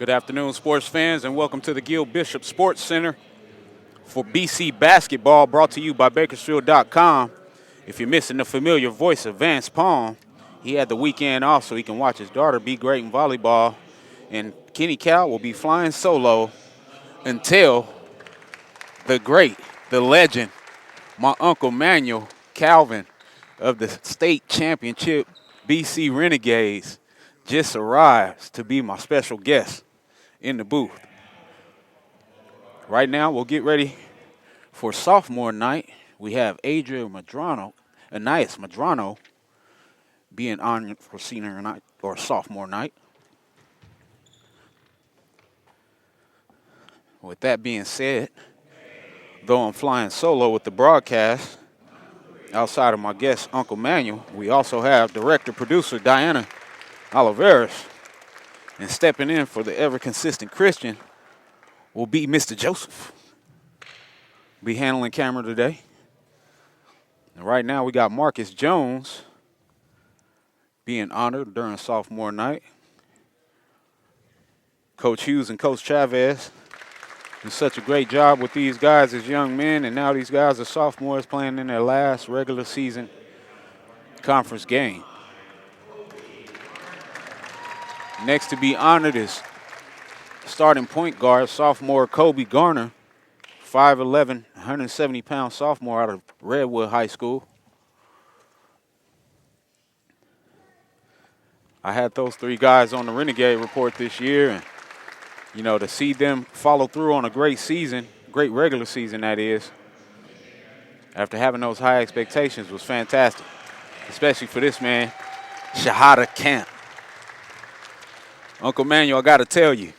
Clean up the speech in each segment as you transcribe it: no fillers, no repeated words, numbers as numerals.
Good afternoon, sports fans, and welcome to the Gil Bishop Sports Center for BC basketball, brought to you by Bakersfield.com. If you're missing the familiar voice of Vance Palm, he had the weekend off so he can watch his daughter be great in volleyball. And Kenny Cal will be flying solo until the great, the legend, my Uncle Manuel Calvin of the state championship BC Renegades just arrives to be my special guest in the booth. Right now, we'll get ready for sophomore night. We have Anais Madrano being honored for senior night or sophomore night. With that being said, though I'm flying solo with the broadcast, outside of my guest, Uncle Manuel, we also have director-producer Diana Oliveras. And stepping in for the ever-consistent Christian will be Mr. Joseph. Be handling camera today. And right now we got Marcus Jones being honored during sophomore night. Coach Hughes and Coach Chavez did such a great job with these guys as young men, and now these guys are sophomores playing in their last regular season conference game. Next to be honored is starting point guard, sophomore Kobe Garner, 5'11", 170-pound sophomore out of Redwood High School. I had those three guys on the Renegade Report this year, and, you know, to see them follow through on a great season, great regular season that is, after having those high expectations was fantastic, especially for this man, Shahada Camp. Uncle Manuel, I got to tell you,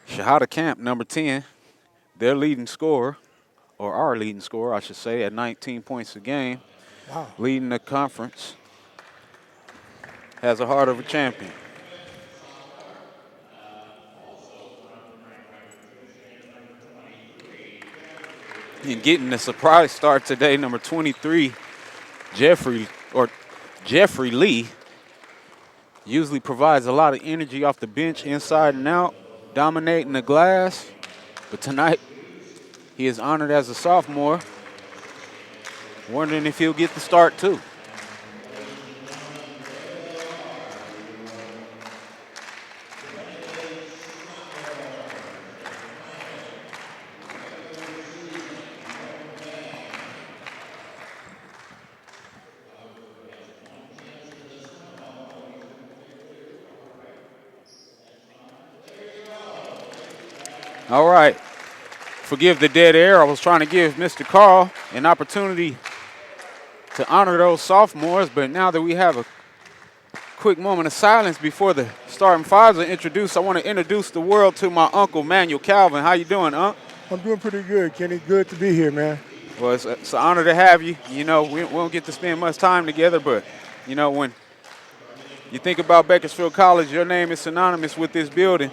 Shahada Camp, number 10, their leading scorer, or our leading scorer, I should say, at 19 points a game, Wow. leading the conference, has a heart of a champion. And getting the surprise start today, number 23, Jeffrey Lee, usually provides a lot of energy off the bench, inside and out, dominating the glass. But tonight, he is honored as a sophomore. Wondering if he'll get the start, too. All right. Forgive the dead air. I was trying to give Mr. Carl an opportunity to honor those sophomores, but now that we have a quick moment of silence before the starting fives are introduced, I want to introduce the world to my Uncle Manuel Calvin. How you doing, Unc? I'm doing pretty good, Kenny. Good to be here, man. Well, it's an honor to have you. You know, we don't get to spend much time together, but, you know, when you think about Bakersfield College, your name is synonymous with this building.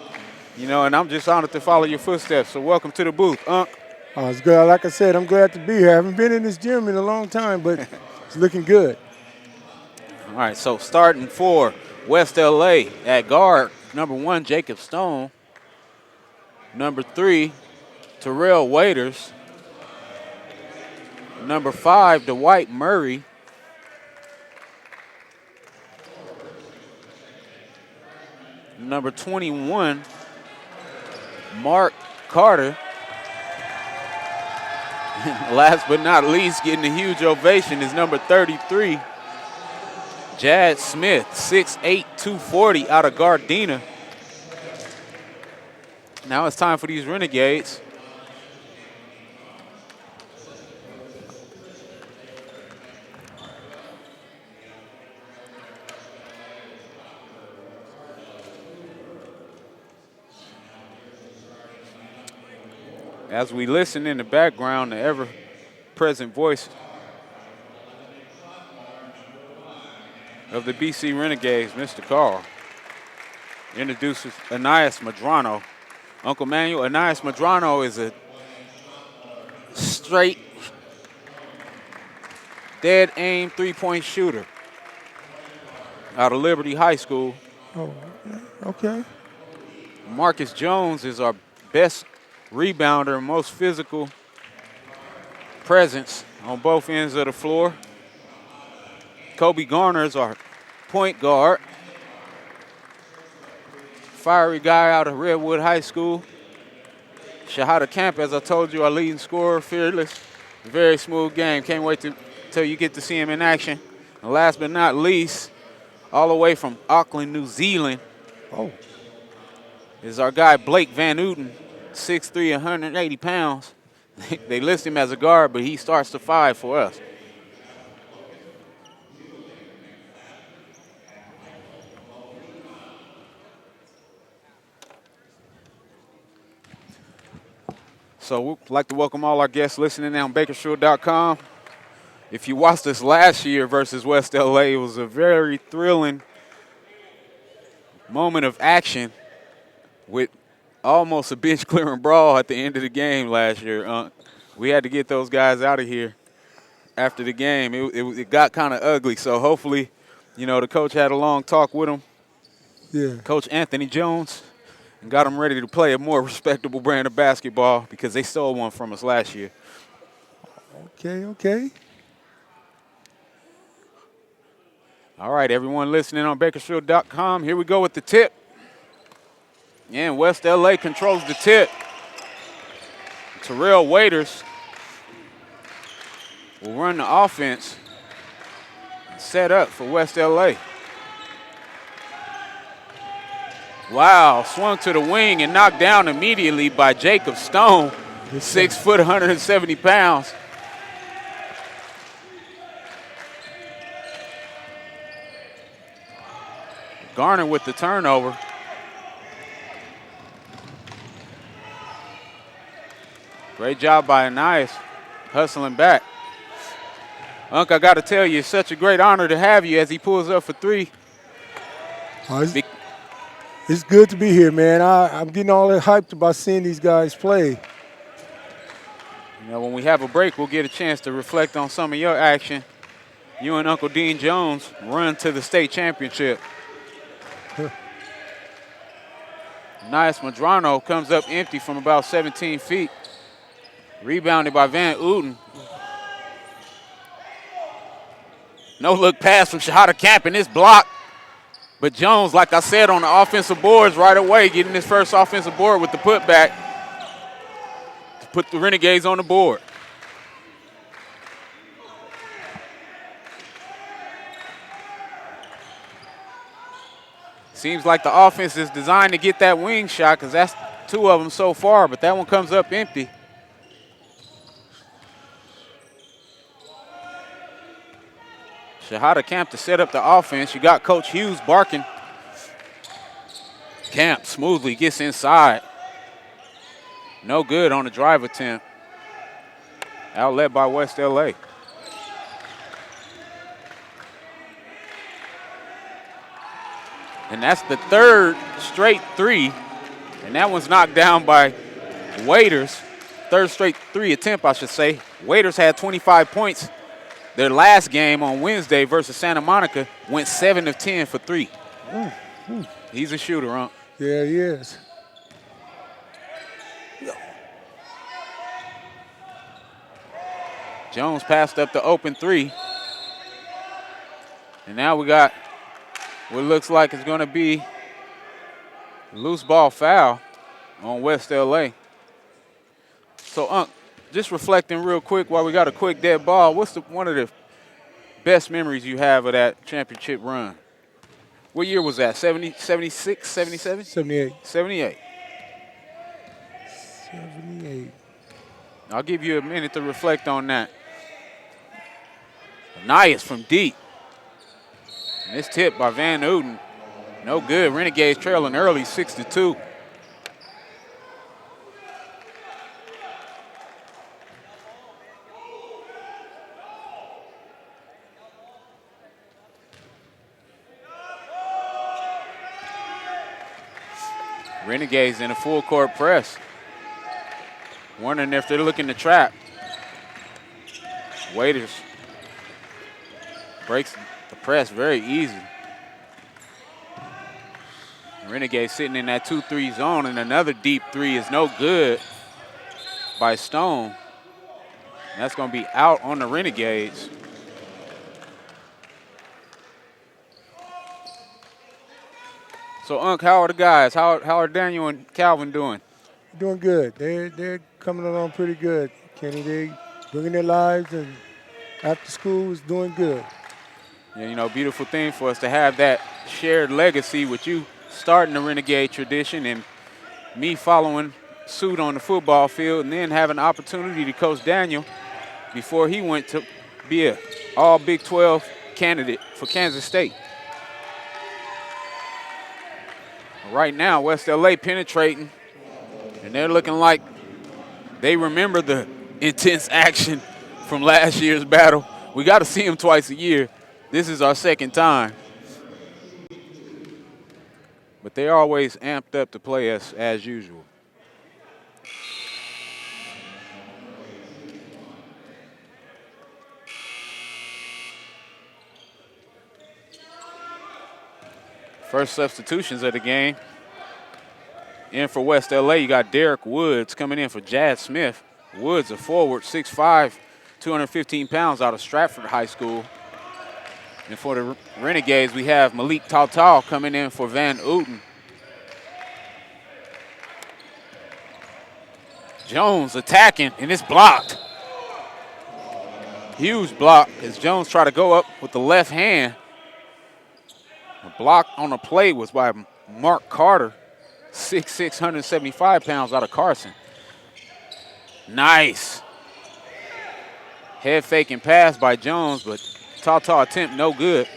You know, and I'm just honored to follow your footsteps. So welcome to the booth, Unc. It's good. Like I said, I'm glad to be here. I haven't been in this gym in a long time, but it's looking good. All right, so starting for West LA at guard, number 1, Jacob Stone. Number 3, Terrell Waiters. Number 5, Dwight Murray. Number 21, Mark Carter. Last but not least, getting a huge ovation is number 33, Jad Smith, 6'8", 240 out of Gardena. Now it's time for these Renegades. As we listen in the background, the ever-present voice of the BC Renegades, Mr. Carl, introduces Anais Madrano. Uncle Manuel, Anais Madrano is a straight, dead aim three-point shooter out of Liberty High School. Oh, okay. Marcus Jones is our best rebounder, most physical presence on both ends of the floor. Kobe Garner is our point guard. Fiery guy out of Redwood High School. Shahada Camp, as I told you, our leading scorer, fearless. Very smooth game. Can't wait till you get to see him in action. And last but not least, all the way from Auckland, New Zealand, is our guy Blake Van Uten, 6'3", 180 pounds. They list him as a guard, but he starts the 5 for us. So we'd like to welcome all our guests listening on Bakersfield.com. If you watched us last year versus West LA, it was a very thrilling moment of action with almost a bench clearing brawl at the end of the game last year. We had to get those guys out of here after the game. It got kind of ugly, so hopefully, the coach had a long talk with them. Yeah. Coach Anthony Jones, and got them ready to play a more respectable brand of basketball because they stole one from us last year. Okay. All right, everyone listening on Bakersfield.com, here we go with the tip. And West LA controls the tip. Terrell Waiters will run the offense, set up for West LA. Wow, swung to the wing and knocked down immediately by Jacob Stone, 6 foot, 170 pounds. Garner with the turnover. Great job by Anais, hustling back. Unc, I got to tell you, it's such a great honor to have you as he pulls up for 3. It's good to be here, man. I'm getting all hyped about seeing these guys play. When we have a break, we'll get a chance to reflect on some of your action. You and Uncle Dean Jones run to the state championship. Nias Madrano comes up empty from about 17 feet. Rebounded by Van Uten. No look pass from Shahada Camp in this block. But Jones, like I said, on the offensive boards right away, getting his first offensive board with the putback to put the Renegades on the board. Seems like the offense is designed to get that wing shot because that's 2 of them so far, but that one comes up empty. Shahada Camp to set up the offense. You got Coach Hughes barking. Camp smoothly gets inside. No good on the drive attempt. Outlet by West LA. And that's the 3rd straight 3. And that one's knocked down by Waiters. 3rd straight 3 attempt, I should say. Waiters had 25 points. Their last game on Wednesday versus Santa Monica went 7 of 10 for 3. He's a shooter, huh? Yeah, he is. Jones passed up the open 3. And now we got what looks like it's going to be a loose ball foul on West LA. So, just reflecting real quick while we got a quick dead ball, what's one of the best memories you have of that championship run? What year was that, 70, 76, 77? 78. 78. 78. I'll give you a minute to reflect on that. Nias from deep. And this tip by Van Uten. No good. Renegades trailing early, 6-2. Renegades in a full court press. Wondering if they're looking to trap. Waiters breaks the press very easy. Renegade sitting in that 2-3 zone, and another deep three is no good by Stone. That's going to be out on the Renegades. So, Unc, how are the guys? How are Daniel and Calvin doing? Doing good. They're coming along pretty good, Kenny. They bringing their lives, and after school is doing good. Yeah, you know, beautiful thing for us to have that shared legacy with you starting the Renegade tradition and me following suit on the football field, and then having the opportunity to coach Daniel before he went to be a all Big 12 candidate for Kansas State. Right now, West LA penetrating, and they're looking like they remember the intense action from last year's battle. We got to see them twice a year. This is our second time. But they're always amped up to play us as usual. First substitutions of the game. In for West LA, you got Derek Woods coming in for Jad Smith. Woods, a forward, 6'5", 215 pounds out of Stratford High School. And for the Renegades, we have Malik Tautal coming in for Van Uten. Jones attacking, and it's blocked. Huge block as Jones tried to go up with the left hand. The block on the play was by Mark Carter, 6'6", 175 pounds out of Carson. Nice. Head faking pass by Jones, but Tautal attempt no good.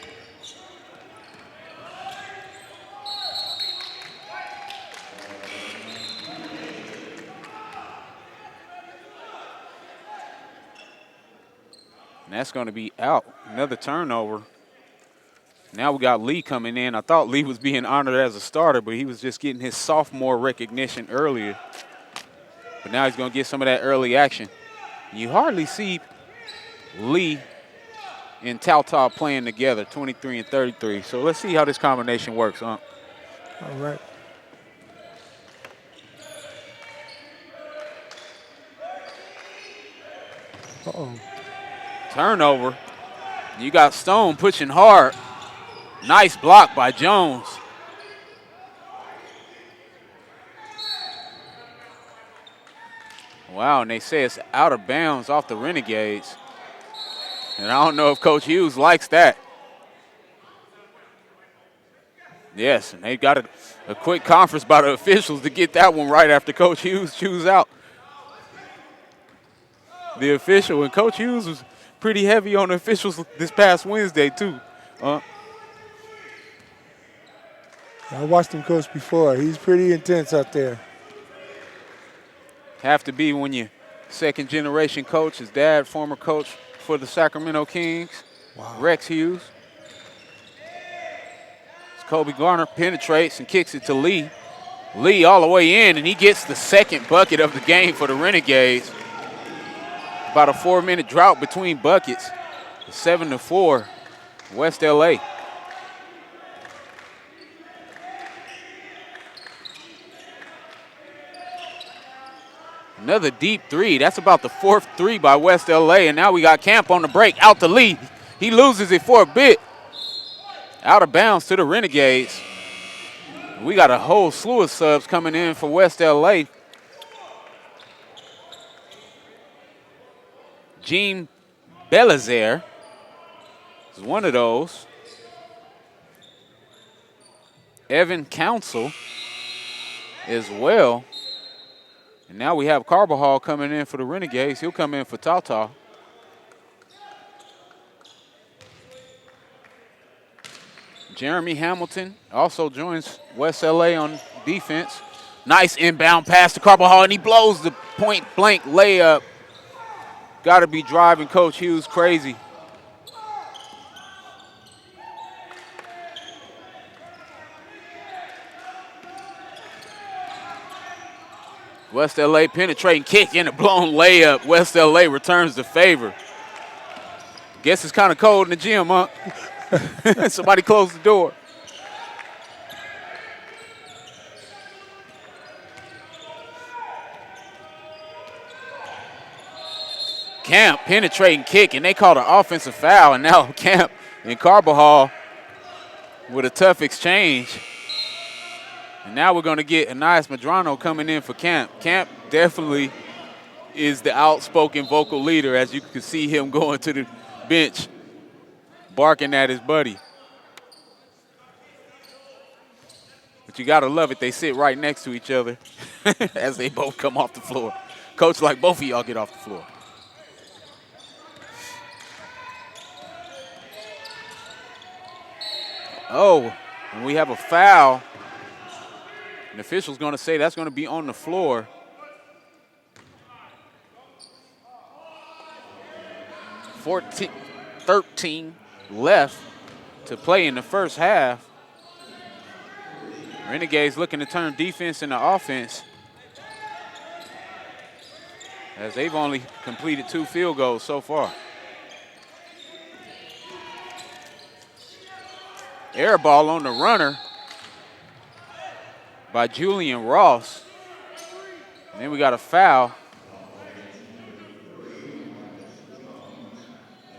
And that's going to be out. Another turnover. Now we got Lee coming in. I thought Lee was being honored as a starter, but he was just getting his sophomore recognition earlier. But now he's going to get some of that early action. You hardly see Lee and Tautal playing together, 23 and 33. So let's see how this combination works, huh? All right. Uh-oh. Turnover. You got Stone pushing hard. Nice block by Jones. Wow, and they say it's out of bounds off the Renegades. And I don't know if Coach Hughes likes that. Yes, and they got a quick conference by the officials to get that one right after Coach Hughes chews out the official. And Coach Hughes was pretty heavy on the officials this past Wednesday, too. I watched him coach before. He's pretty intense out there. Have to be when you second generation coach. His dad, former coach for the Sacramento Kings. Wow. Rex Hughes. Kobe Garner penetrates and kicks it to Lee. Lee all the way in, and he gets the second bucket of the game for the Renegades. About a 4-minute drought between buckets. 7-4, West LA. Another deep three. That's about the fourth three by West LA, and now we got Camp on the break. Out to Lee. He loses it for a bit. Out of bounds to the Renegades. We got a whole slew of subs coming in for West LA. Gene Belizaire is one of those. Evan Council as well. And now we have Carbajal coming in for the Renegades. He'll come in for Tautal. Jeremy Hamilton also joins West LA on defense. Nice inbound pass to Carbajal, and he blows the point-blank layup. Got to be driving Coach Hughes crazy. West LA penetrating kick and a blown layup. West LA returns the favor. Guess it's kind of cold in the gym, huh? Somebody close the door. Camp penetrating kick, and they called an offensive foul, and now Camp and Carbajal with a tough exchange. And now we're going to get Anais Medrano coming in for Camp. Camp definitely is the outspoken vocal leader, as you can see him going to the bench, barking at his buddy. But you got to love it. They sit right next to each other as they both come off the floor. Coach, like, both of y'all get off the floor. Oh, and we have a foul. And the official's going to say that's going to be on the floor. 13 left to play in the first half. Renegades looking to turn defense into offense, as they've only completed 2 field goals so far. Air ball on the runner by Julian Ross. And then we got a foul.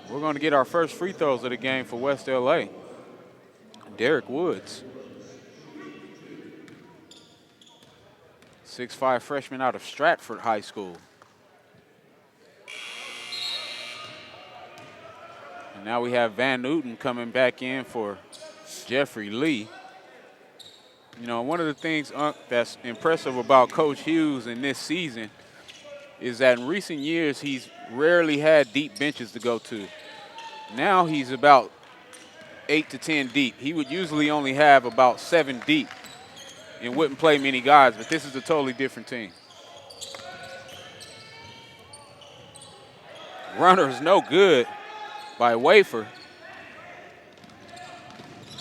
We're going to get our first free throws of the game for West LA. Derek Woods. 6'5" freshman out of Stratford High School. And now we have Van Newton coming back in for Jeffrey Lee. You know, one of the things that's impressive about Coach Hughes in this season is that in recent years he's rarely had deep benches to go to. Now he's about 8 to 10 deep. He would usually only have about 7 deep and wouldn't play many guys, but this is a totally different team. Runner's no good by Wafer.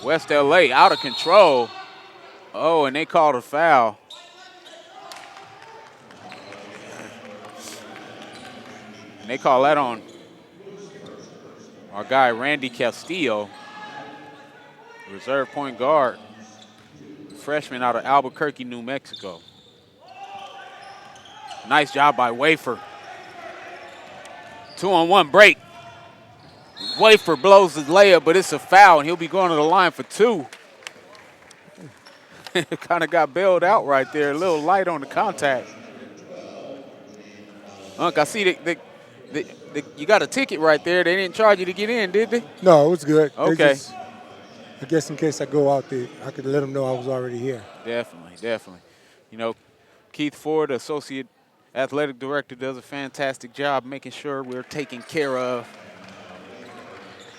West LA out of control. Oh, and they called a foul. And they call that on our guy, Randy Castillo, reserve point guard, freshman out of Albuquerque, New Mexico. Nice job by Wafer. 2-on-1 break. Wafer blows his layup, but it's a foul, and he'll be going to the line for 2. Kind of got bailed out right there. A little light on the contact. Unc, I see you got a ticket right there. They didn't charge you to get in, did they? No, it was good. Okay. I guess in case I go out there, I could let them know I was already here. Definitely, definitely. You know, Keith Ford, Associate Athletic Director, does a fantastic job making sure we're taken care of.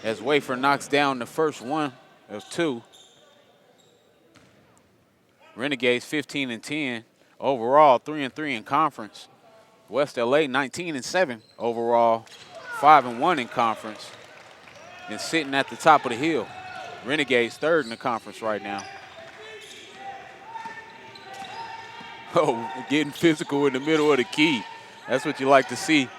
As Wafer knocks down the first one of 2. Renegades 15-10 overall, 3-3 in conference. West LA 19-7 overall, 5-1 in conference, and sitting at the top of the hill. Renegades 3rd in the conference right now. Oh, getting physical in the middle of the key. That's what you like to see.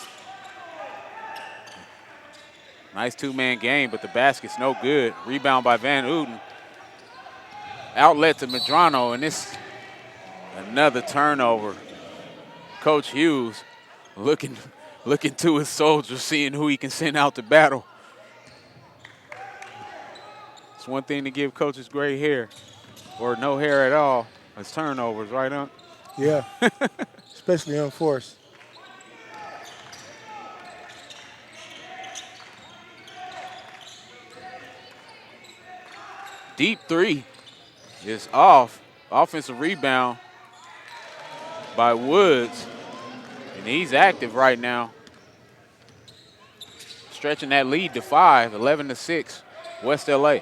Nice 2-man game, but the basket's no good. Rebound by Van Uden. Outlet to Medrano, and this another turnover. Coach Hughes looking to his soldiers, seeing who he can send out to battle. It's one thing to give coaches gray hair or no hair at all. It's turnovers, right, Unc? Yeah, especially unforced. Deep 3 is off. Offensive rebound by Woods. And he's active right now. Stretching that lead to 5, 11-6, West LA.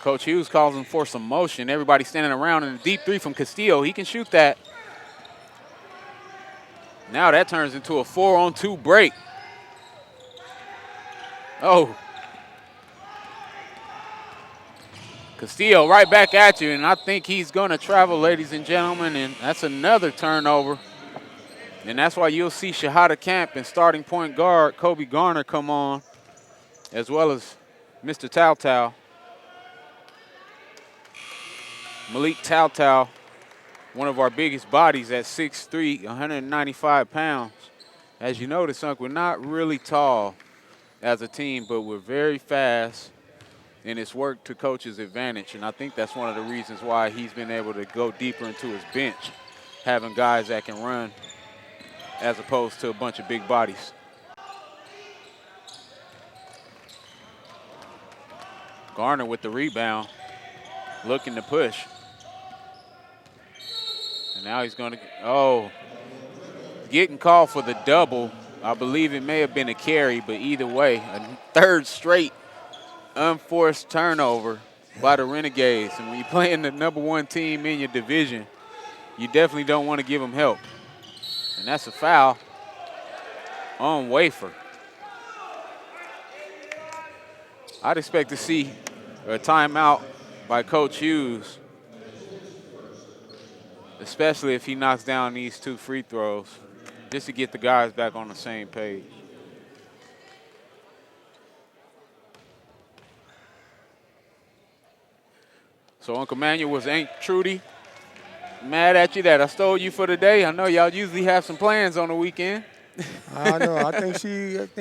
Coach Hughes calls him for some motion. Everybody standing around, and a deep 3 from Castillo. He can shoot that. Now that turns into a 4-on-2 break. Oh. Castillo right back at you, and I think he's going to travel, ladies and gentlemen, and that's another turnover. And that's why you'll see Shahada Camp and starting point guard Kobe Garner come on, as well as Mr. Tautau. Malik Tautau one of our biggest bodies at 6'3", 195 pounds. As you notice, Unc, we're not really tall as a team, but we're very fast, and it's worked to Coach's advantage. And I think that's one of the reasons why he's been able to go deeper into his bench, having guys that can run as opposed to a bunch of big bodies. Garner with the rebound, looking to push. And now he's going to, getting called for the double. I believe it may have been a carry, but either way, a third straight unforced turnover by the Renegades. And when you're playing the #1 team in your division, you definitely don't want to give them help. And that's a foul on Wafer. I'd expect to see a timeout by Coach Hughes, especially if he knocks down these 2 free throws, just to get the guys back on the same page. So Uncle Manuel ain't Trudy mad at you that I stole you for the day? I know y'all usually have some plans on the weekend. I know. I think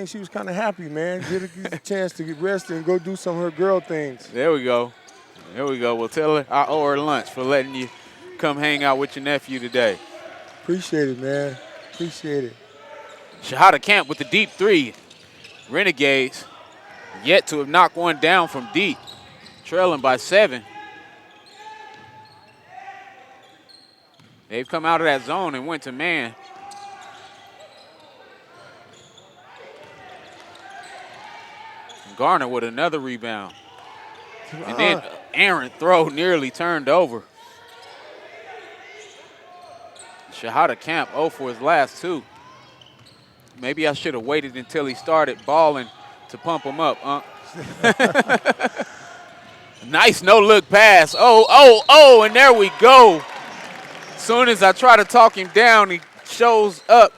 she was kind of happy, man. Get a chance to get rested and go do some of her girl things. There we go. There we go. We'll tell her I owe her lunch for letting you come hang out with your nephew today. Appreciate it, man. Appreciate it. Shahada Camp with the deep 3. Renegades yet to have knocked one down from deep, trailing by 7. They've come out of that zone and went to man. Garner with another rebound. And then Aaron throw nearly turned over. Shahada Camp 0 for his last 2. Maybe I should have waited until he started balling to pump him up. Nice no-look pass. And there we go. As soon as I try to talk him down, he shows up.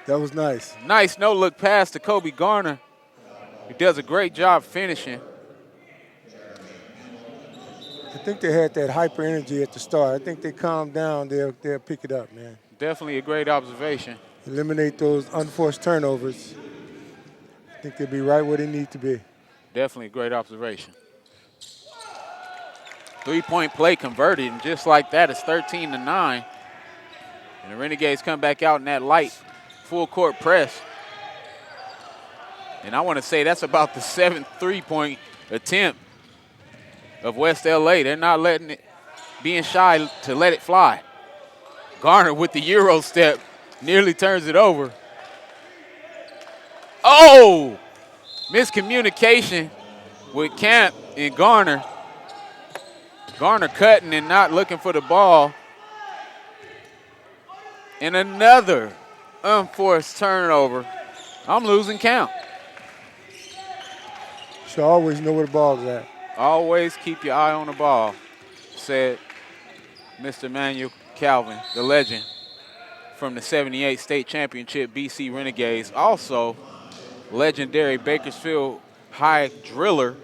That was nice. Nice no-look pass to Kobe Garner. He does a great job finishing. I think they had that hyper energy at the start. I think they calmed down. They'll pick it up, man. Definitely a great observation. Eliminate those unforced turnovers. I think they'll be right where they need to be. Definitely a great observation. 3-point play converted, and just like that, it's 13-9. And the Renegades come back out in that light full court press. And I want to say that's about the 7th 3-point attempt of West LA. They're not letting it, being shy to let it fly. Garner with the Euro step nearly turns it over. Miscommunication with Camp and Garner. Garner cutting and not looking for the ball. And another unforced turnover. I'm losing count. Should always know where the ball is at. Always keep your eye on the ball, said Mr. Manuel Calvin, the legend from the '78 state championship BC Renegades. Also, legendary Bakersfield High driller.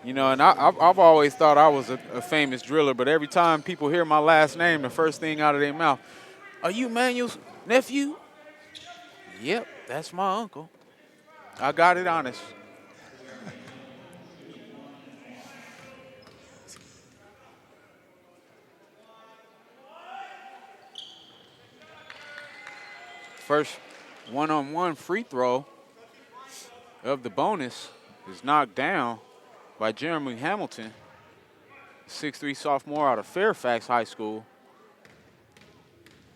You know, and I've always thought I was a famous driller, but every time people hear my last name, the first thing out of their mouth, "Are you Manuel's nephew?" Yep, that's my uncle. I got it honest. First one-on-one free throw of the bonus is knocked down by Jeremy Hamilton, 6'3" sophomore out of Fairfax High School.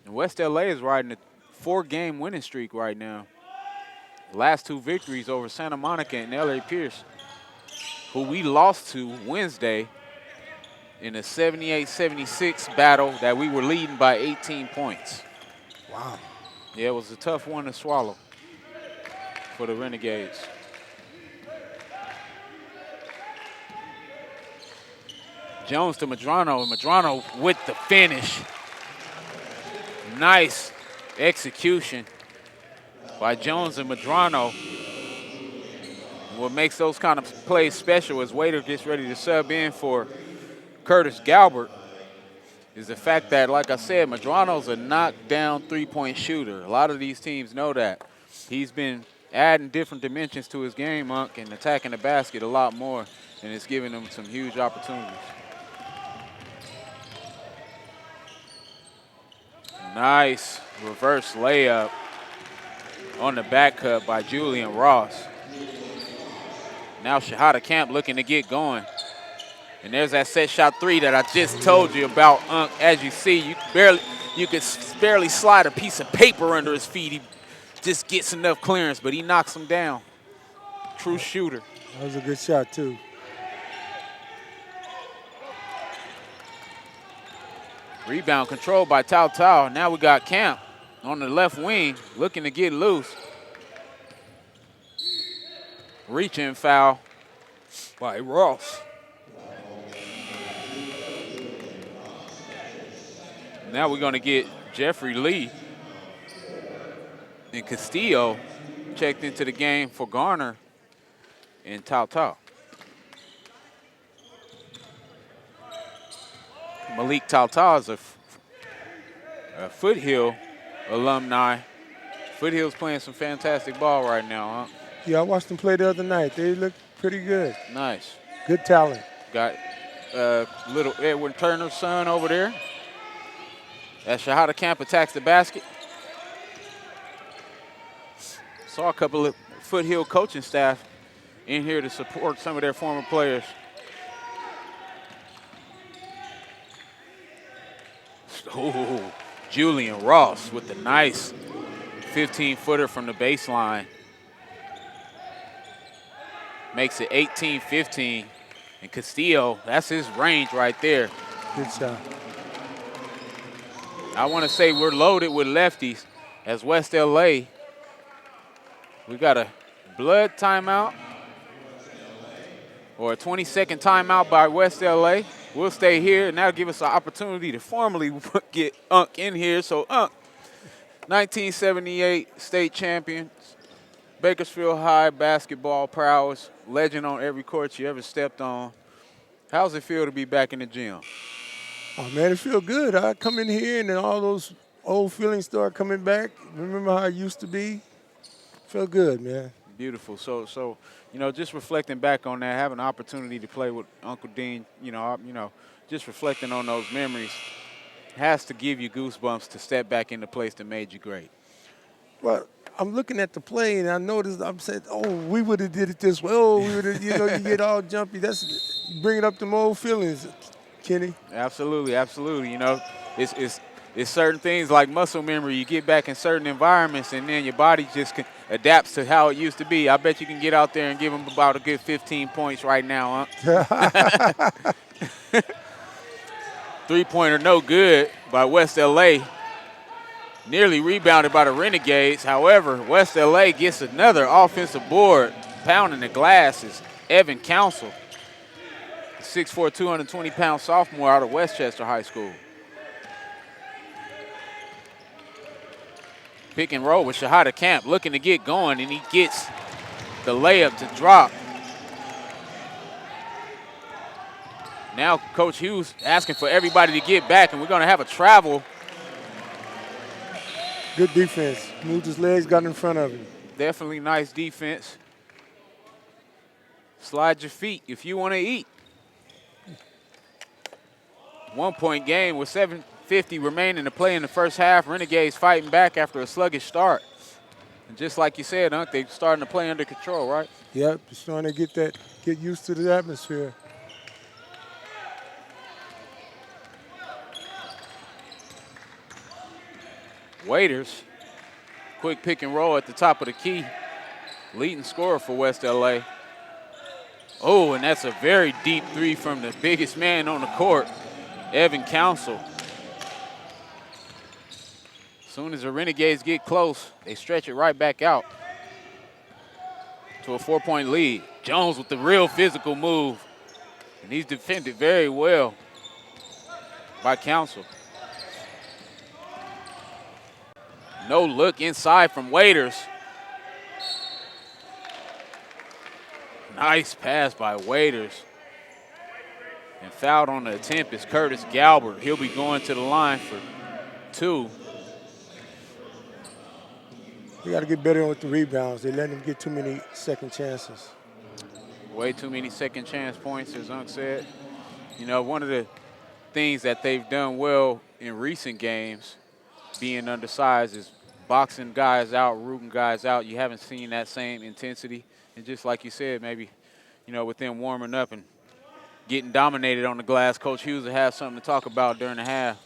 And West LA is riding a 4-game winning streak right now. Last 2 victories over Santa Monica and LA Pierce, who we lost to Wednesday in a 78-76 battle that we were leading by 18 points. Wow. Yeah, it was a tough one to swallow for the Renegades. Jones to Madrano, and Madrano with the finish. Nice execution by Jones and Madrano. What makes those kind of plays special is Waiter gets ready to sub in for Curtis Galbert. is the fact that, like I said, Medrano's a knockdown three-point shooter. A lot of these teams know that. He's been adding different dimensions to his game, Unc, and attacking the basket a lot more, and it's giving him some huge opportunities. Nice reverse layup on the back cut by Julian Ross. Now Shahada Camp looking to get going. And there's that set shot three that I just told you about, Unc. As you see, you could barely slide a piece of paper under his feet. He just gets enough clearance, but he knocks him down. True shooter. That was a good shot, too. Rebound controlled by Tao Tao. Now we got Camp on the left wing looking to get loose. Reaching foul by Ross. Now we're going to get Jeffrey Lee and Castillo checked into the game for Garner and Tao Tao. Malik Tao Tao is a Foothill alumni. Foothill's playing some fantastic ball right now, huh? Yeah, I watched them play the other night. They look pretty good. Nice. Good talent. Got little Edwin Turner's son over there. As Shahada Camp attacks the basket. Saw a couple of Foothill coaching staff in here to support some of their former players. Oh, Julian Ross with the nice 15-footer from the baseline. Makes it 18-15. And Castillo, that's his range right there. Good shot. I want to say we're loaded with lefties as West LA. We got a blood timeout or a 20-second timeout by West LA. We'll stay here, and that'll give us an opportunity to formally get Unc in here. So, Unc, 1978 state champions, Bakersfield High basketball prowess, legend on every court you ever stepped on. How's it feel to be back in the gym? Oh, man, it feels good. I come in here, and then all those old feelings start coming back. Remember how I used to be? Feel good, man. Beautiful. So, just reflecting back on that, having an opportunity to play with Uncle Dean, just reflecting on those memories has to give you goosebumps to step back in the place that made you great. Well, I'm looking at the play, and I noticed, I'm saying, oh, we would have did it this way. Oh, we would have, you get all jumpy. That's bringing up them old feelings, Kenny. Absolutely. It's certain things like muscle memory. You get back in certain environments, and then your body just adapts to how it used to be. I bet you can get out there and give them about a good 15 points right now, huh? Three-pointer no good by West L.A. Nearly rebounded by the Renegades. However, West L.A. gets another offensive board. Pounding the glass is Evan Council, 6'4", 220-pound sophomore out of Westchester High School. Pick and roll with Shahada Camp looking to get going, and he gets the layup to drop. Now Coach Hughes asking for everybody to get back, and we're going to have a travel. Good defense. Moved his legs, got in front of him. Definitely nice defense. Slide your feet if you want to eat. 1-point game with 7:50 remaining to play in the first half. Renegades fighting back after a sluggish start. And just like you said, Unc, they're starting to play under control, right? Yep, just trying to get used to the atmosphere. Waiters, quick pick and roll at the top of the key. Leading scorer for West LA. Oh, and that's a very deep three from the biggest man on the court, Evan Council. As soon as the Renegades get close, they stretch it right back out to a 4-point lead. Jones with the real physical move, and he's defended very well by Council. No look inside from Waiters. Nice pass by Waiters. And fouled on the attempt is Curtis Galbert. He'll be going to the line for 2. We got to get better with the rebounds. They let them get too many second chances. Way too many second chance points, as Unc said. You know, one of the things that they've done well in recent games, being undersized, is boxing guys out, rooting guys out. You haven't seen that same intensity. And just like you said, maybe, you know, with them warming up and getting dominated on the glass, Coach Hughes will have something to talk about during the half.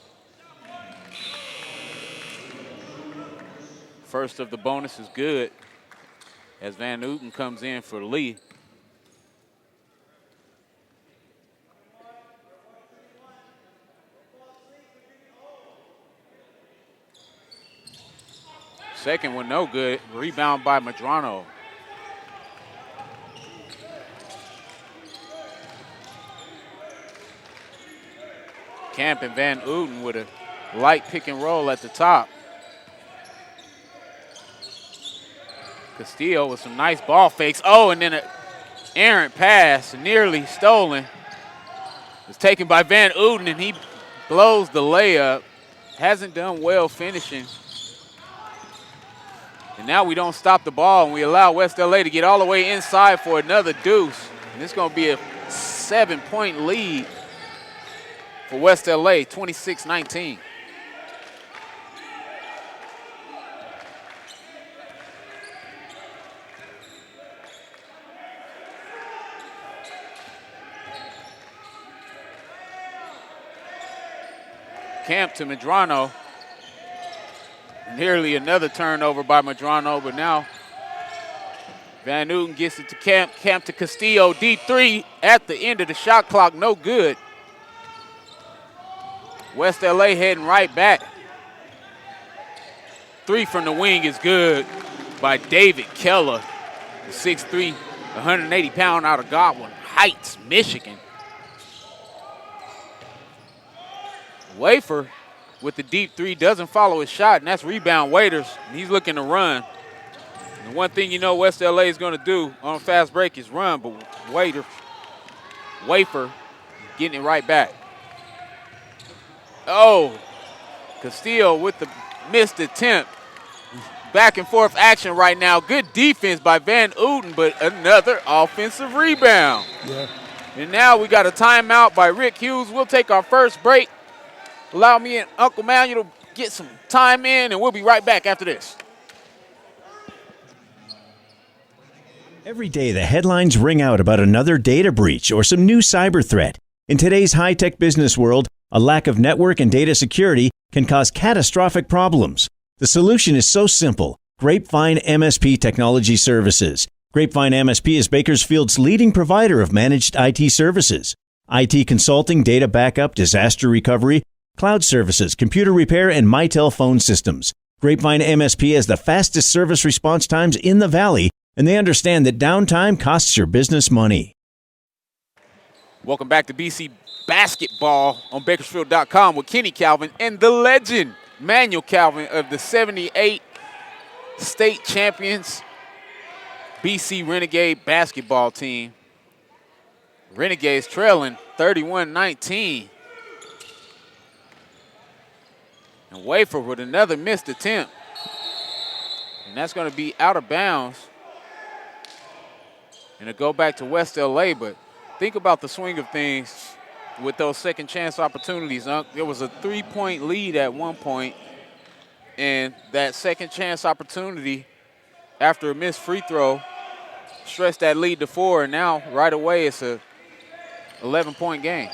First of the bonus is good as Van Uten comes in for Lee. Second one, no good. Rebound by Medrano. Camp and Van Uten with a light pick and roll at the top. Castillo with some nice ball fakes. Oh, and then an errant pass, nearly stolen. It's taken by Van Uten, and he blows the layup. Hasn't done well finishing. And now we don't stop the ball, and we allow West LA to get all the way inside for another deuce. And it's going to be a 7-point lead for West LA, 26-19. Camp to Medrano. Nearly another turnover by Medrano, but now Van Uten gets it to Camp. Camp to Castillo, deep 3 at the end of the shot clock, no good. West LA heading right back. 3 from the wing is good by David Keller, 6'3", 180-pound out of Godwin Heights, Michigan. Wafer with the deep 3 doesn't follow his shot, and that's rebound Waiters, and he's looking to run. And one thing you know West LA is going to do on a fast break is run, but Wafer getting it right back. Oh, Castillo with the missed attempt. Back and forth action right now. Good defense by Van Uten, but another offensive rebound. Yeah. And now we got a timeout by Rick Hughes. We'll take our first break. Allow me and Uncle Manuel to get some time in, and we'll be right back after this. Every day, the headlines ring out about another data breach or some new cyber threat. In today's high-tech business world, a lack of network and data security can cause catastrophic problems. The solution is so simple. Grapevine MSP Technology Services. Grapevine MSP is Bakersfield's leading provider of managed IT services. IT consulting, data backup, disaster recovery, cloud services, computer repair, and Mitel phone systems. Grapevine MSP has the fastest service response times in the Valley, and they understand that downtime costs your business money. Welcome back to BC Basketball on Bakersfield.com with Kenny Calvin and the legend, Manuel Calvin of the 78 state champions BC Renegade basketball team. Renegades trailing 31-19. And Wafer with another missed attempt. And that's going to be out of bounds. And it'll go back to West LA, but think about the swing of things with those second chance opportunities. There was a 3-point lead at one point, and that second chance opportunity after a missed free throw stretched that lead to 4, and now right away it's a 11-point game.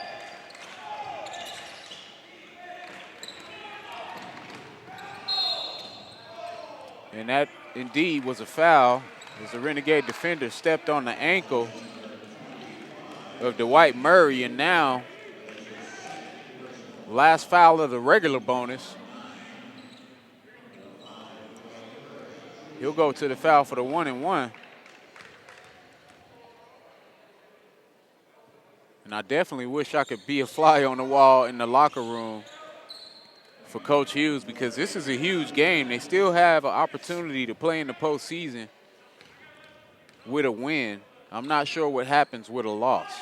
And that indeed was a foul as the Renegade defender stepped on the ankle of Dwight Murray, and now last foul of the regular bonus. He'll go to the foul for the 1-and-1. And I definitely wish I could be a fly on the wall in the locker room for Coach Hughes, because this is a huge game. They still have an opportunity to play in the postseason with a win. I'm not sure what happens with a loss.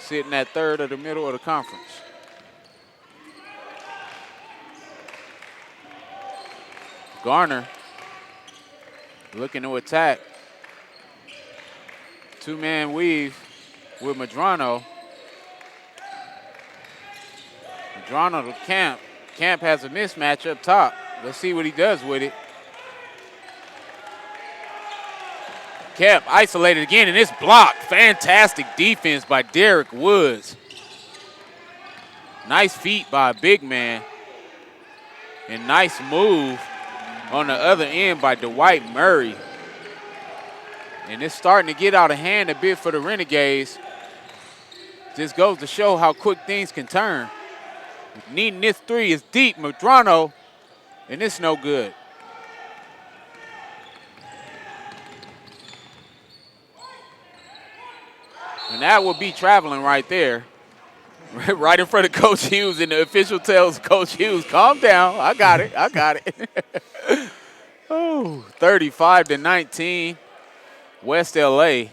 sitting at third of the middle of the conference. Garner looking to attack. Two-man weave with Medrano. Medrano to Camp. Camp has a mismatch up top. Let's see what he does with it. Camp isolated again, and it's blocked. Fantastic defense by Derek Woods. Nice feet by a big man. And nice move on the other end by Dwight Murray. And it's starting to get out of hand a bit for the Renegades. Just goes to show how quick things can turn. Needing this three is deep. Medrano, and it's no good. And that will be traveling right there. Right in front of Coach Hughes, and the official tells Coach Hughes, calm down. I got it. I got it. Oh, 35-19. West LA.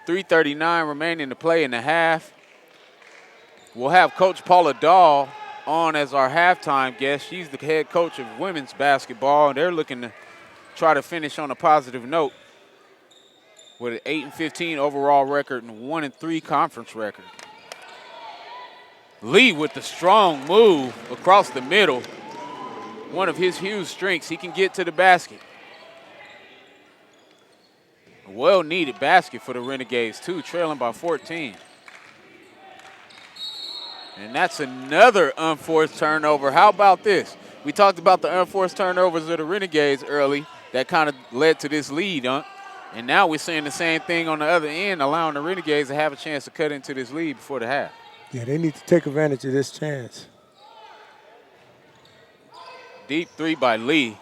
3:39 remaining to play in the half. We'll have Coach Paula Dahl on as our halftime guest. She's the head coach of women's basketball, and they're looking to try to finish on a positive note with an 8-15 overall record and 1-3 conference record. Lee with the strong move across the middle. One of his huge strengths, he can get to the basket. A well-needed basket for the Renegades, too, trailing by 14. And that's another unforced turnover. How about this? We talked about the unforced turnovers of the Renegades early. That kind of led to this lead, huh? And now we're seeing the same thing on the other end, allowing the Renegades to have a chance to cut into this lead before the half. Yeah, they need to take advantage of this chance. Deep three by Lee.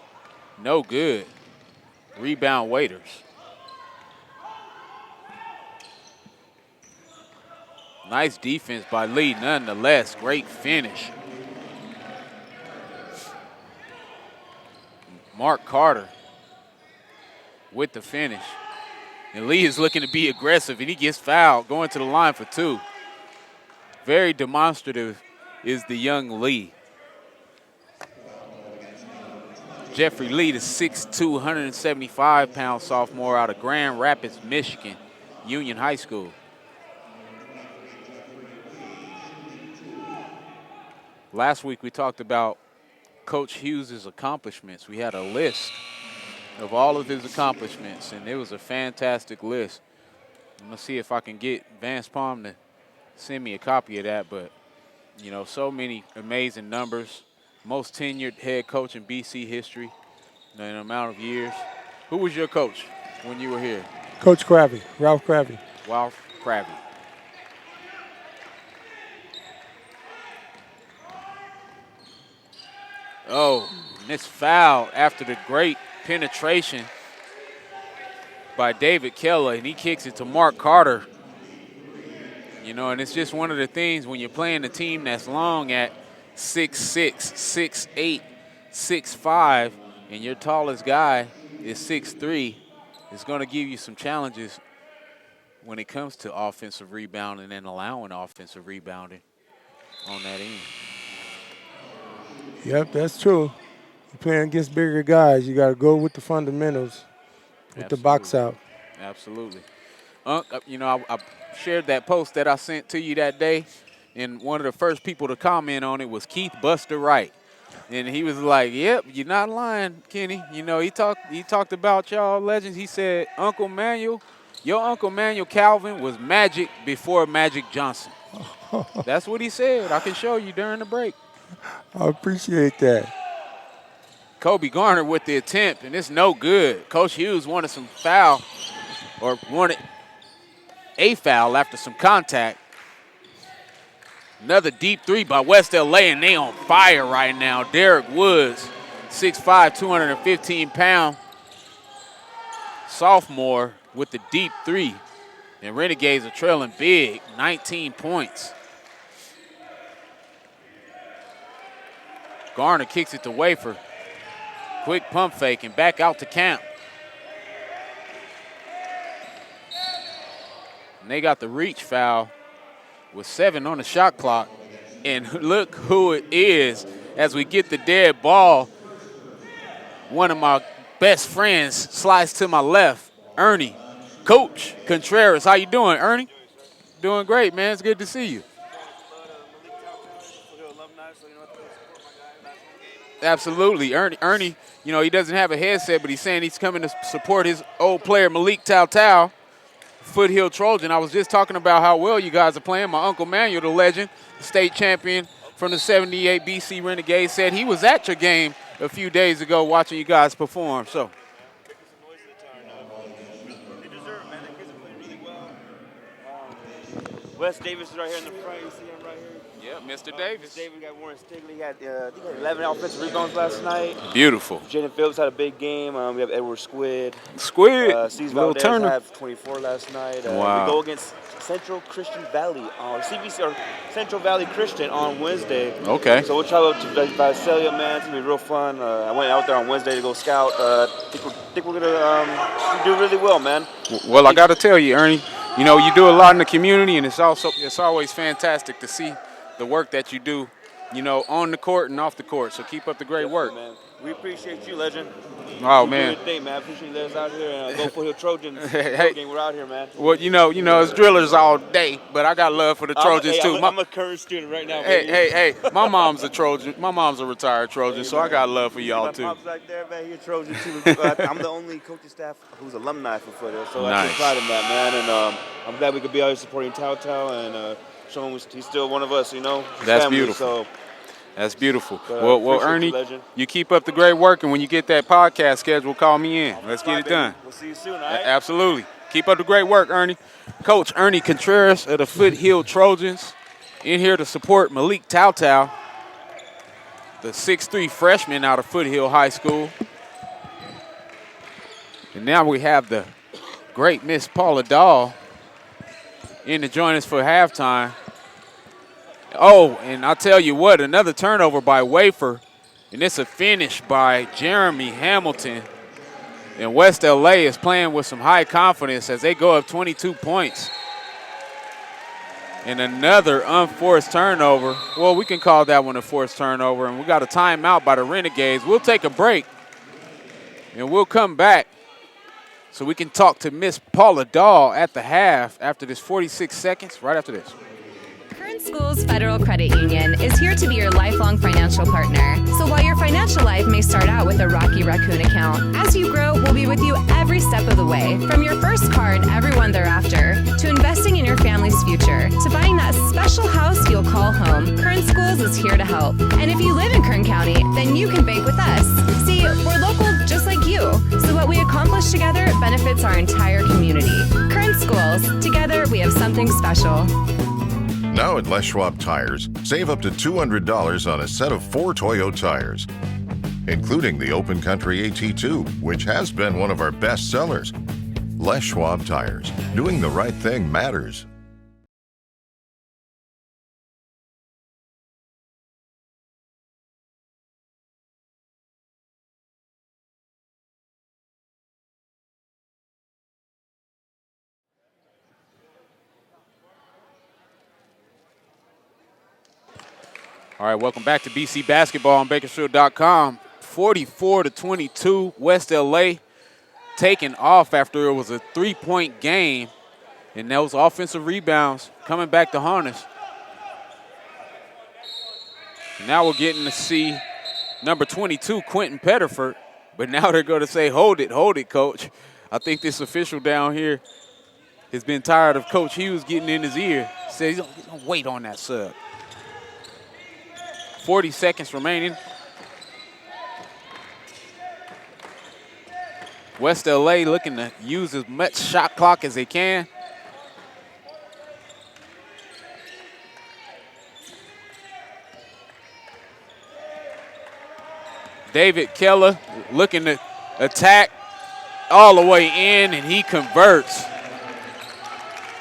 No good. Rebound Waiters. Nice defense by Lee, nonetheless. Great finish. Mark Carter with the finish. And Lee is looking to be aggressive, and he gets fouled, going to the line for two. Very demonstrative is the young Lee. Jeffrey Lee, the 6'2", 175-pound sophomore out of Grand Rapids, Michigan, Union High School. Last week we talked about Coach Hughes' accomplishments. We had a list of all of his accomplishments, and it was a fantastic list. I'm going to see if I can get Vance Palm to send me a copy of that, but, you know, so many amazing numbers. Most tenured head coach in BC history in an amount of years. Who was your coach when you were here? Coach Krabby, Ralph Krabby. Ralph Krabby. Oh, missed foul after the great penetration by David Keller, and he kicks it to Mark Carter. You know, and it's just one of the things when you're playing a team that's long at 6'6", 6'8", 6'5", and your tallest guy is 6'3", it's going to give you some challenges when it comes to offensive rebounding and allowing offensive rebounding on that end. Yep, that's true. You're playing against bigger guys. You got to go with the fundamentals, with the box out. Absolutely. You know, I shared that post that I sent to you that day, and one of the first people to comment on it was Keith Buster Wright. And he was like, yep, you're not lying, Kenny. You know, he talked about y'all legends. He said, Uncle Manuel, your Uncle Manuel Calvin was Magic before Magic Johnson. That's what he said. I can show you during the break. I appreciate that. Kobe Garner with the attempt, and it's no good. Coach Hughes wanted some foul, or wanted a foul after some contact. Another deep three by West LA, and they on fire right now. Derek Woods, 6'5", 215-pound sophomore with the deep three. And Renegades are trailing big, 19 points. Garner kicks it to Wafer. Quick pump fake and back out to Camp. And they got the reach foul with 7 on the shot clock. And look who it is as we get the dead ball. One of my best friends slides to my left, Ernie. Coach Contreras, how you doing, Ernie? Doing great, man. It's good to see you. Absolutely. Ernie, he doesn't have a headset, but he's saying he's coming to support his old player, Malik Tao, Foothill Trojan. I was just talking about how well you guys are playing. My Uncle Manuel, the legend, the state champion from the 78 BC Renegades, said he was at your game a few days ago watching you guys perform. So. They deserve it, man. The kids are playing really well. Wes Davis is right here in the front. You see him right here. Yeah, Mr. Davis. Davis got Warren Stigley. He had, I think he had 11 offensive rebounds last night. Beautiful. Jaden Phillips had a big game. We have Edward Squid. Steve Little Valdez Turner. had 24 last night. Wow. We go against Central Christian Valley, CBC or Central Valley Christian on Wednesday. Okay. So we'll travel to Visalia, man. It's gonna be real fun. I went out there on Wednesday to go scout. Think we're gonna do really well, man. Well, I got to tell you, Ernie, you do a lot in the community, and it's always fantastic to see the work that you do, on the court and off the court. So keep up the great work. Man. We appreciate you, legend. Oh, You're man. doing your thing, man. I appreciate you letting us out here and go Foothill Trojans. Hey. We're out here, man. Well, it's drillers all day, but I got love for the Trojans, too. I'm a current student right now. Hey, my mom's a Trojan. My mom's a retired Trojan, so I got love for y'all, too. My mom's right there, man. He's a Trojan, too. I'm the only coaching staff who's alumni for Foothill, so I take pride in that, man. And I'm glad we could be out here supporting Tao and showing he's still one of us, That's family, beautiful. So. That's beautiful. But, well, Ernie, you keep up the great work, and when you get that podcast schedule, call me in. Let's get it done. We'll see you soon, all right? Absolutely. Keep up the great work, Ernie. Coach Ernie Contreras of the Foothill Trojans in here to support Malik Tao, the 6'3" freshman out of Foothill High School. And now we have the great Miss Paula Dahl in to join us for halftime. Oh, and I'll tell you what, another turnover by Wafer, and it's a finish by Jeremy Hamilton. And West LA is playing with some high confidence as they go up 22 points. And another unforced turnover. Well, we can call that one a forced turnover, and we got a timeout by the Renegades. We'll take a break, and we'll come back so we can talk to Miss Paula Dahl at the half after this 46 seconds, right after this. Current Schools Federal Credit Union is here to be your lifelong financial partner. So while your financial life may start out with a Rocky Raccoon account, as you grow, we'll be with you every step of the way. From your first car and everyone thereafter, to investing in your family's future, to buying that special house you'll call home, Current Schools is here to help. And if you live in Kern County, then you can bank with us. See, we're local just like you, so what we accomplish together benefits our entire community. Current Schools, together we have something special. Now at Les Schwab Tires, save up to $200 on a set of 4 Toyo tires, including the Open Country AT2, which has been one of our best sellers. Les Schwab Tires, doing the right thing matters. All right, welcome back to BC Basketball on Bakersfield.com. 44-22, West LA taking off after it was a 3-point game, and those offensive rebounds coming back to harness. And now we're getting to see number 22, Quentin Pettiford, but now they're going to say, hold it, coach. I think this official down here has been tired of Coach Hughes getting in his ear. Says he's going to wait on that sub. 40 seconds remaining. West LA looking to use as much shot clock as they can. David Keller looking to attack all the way in, and he converts,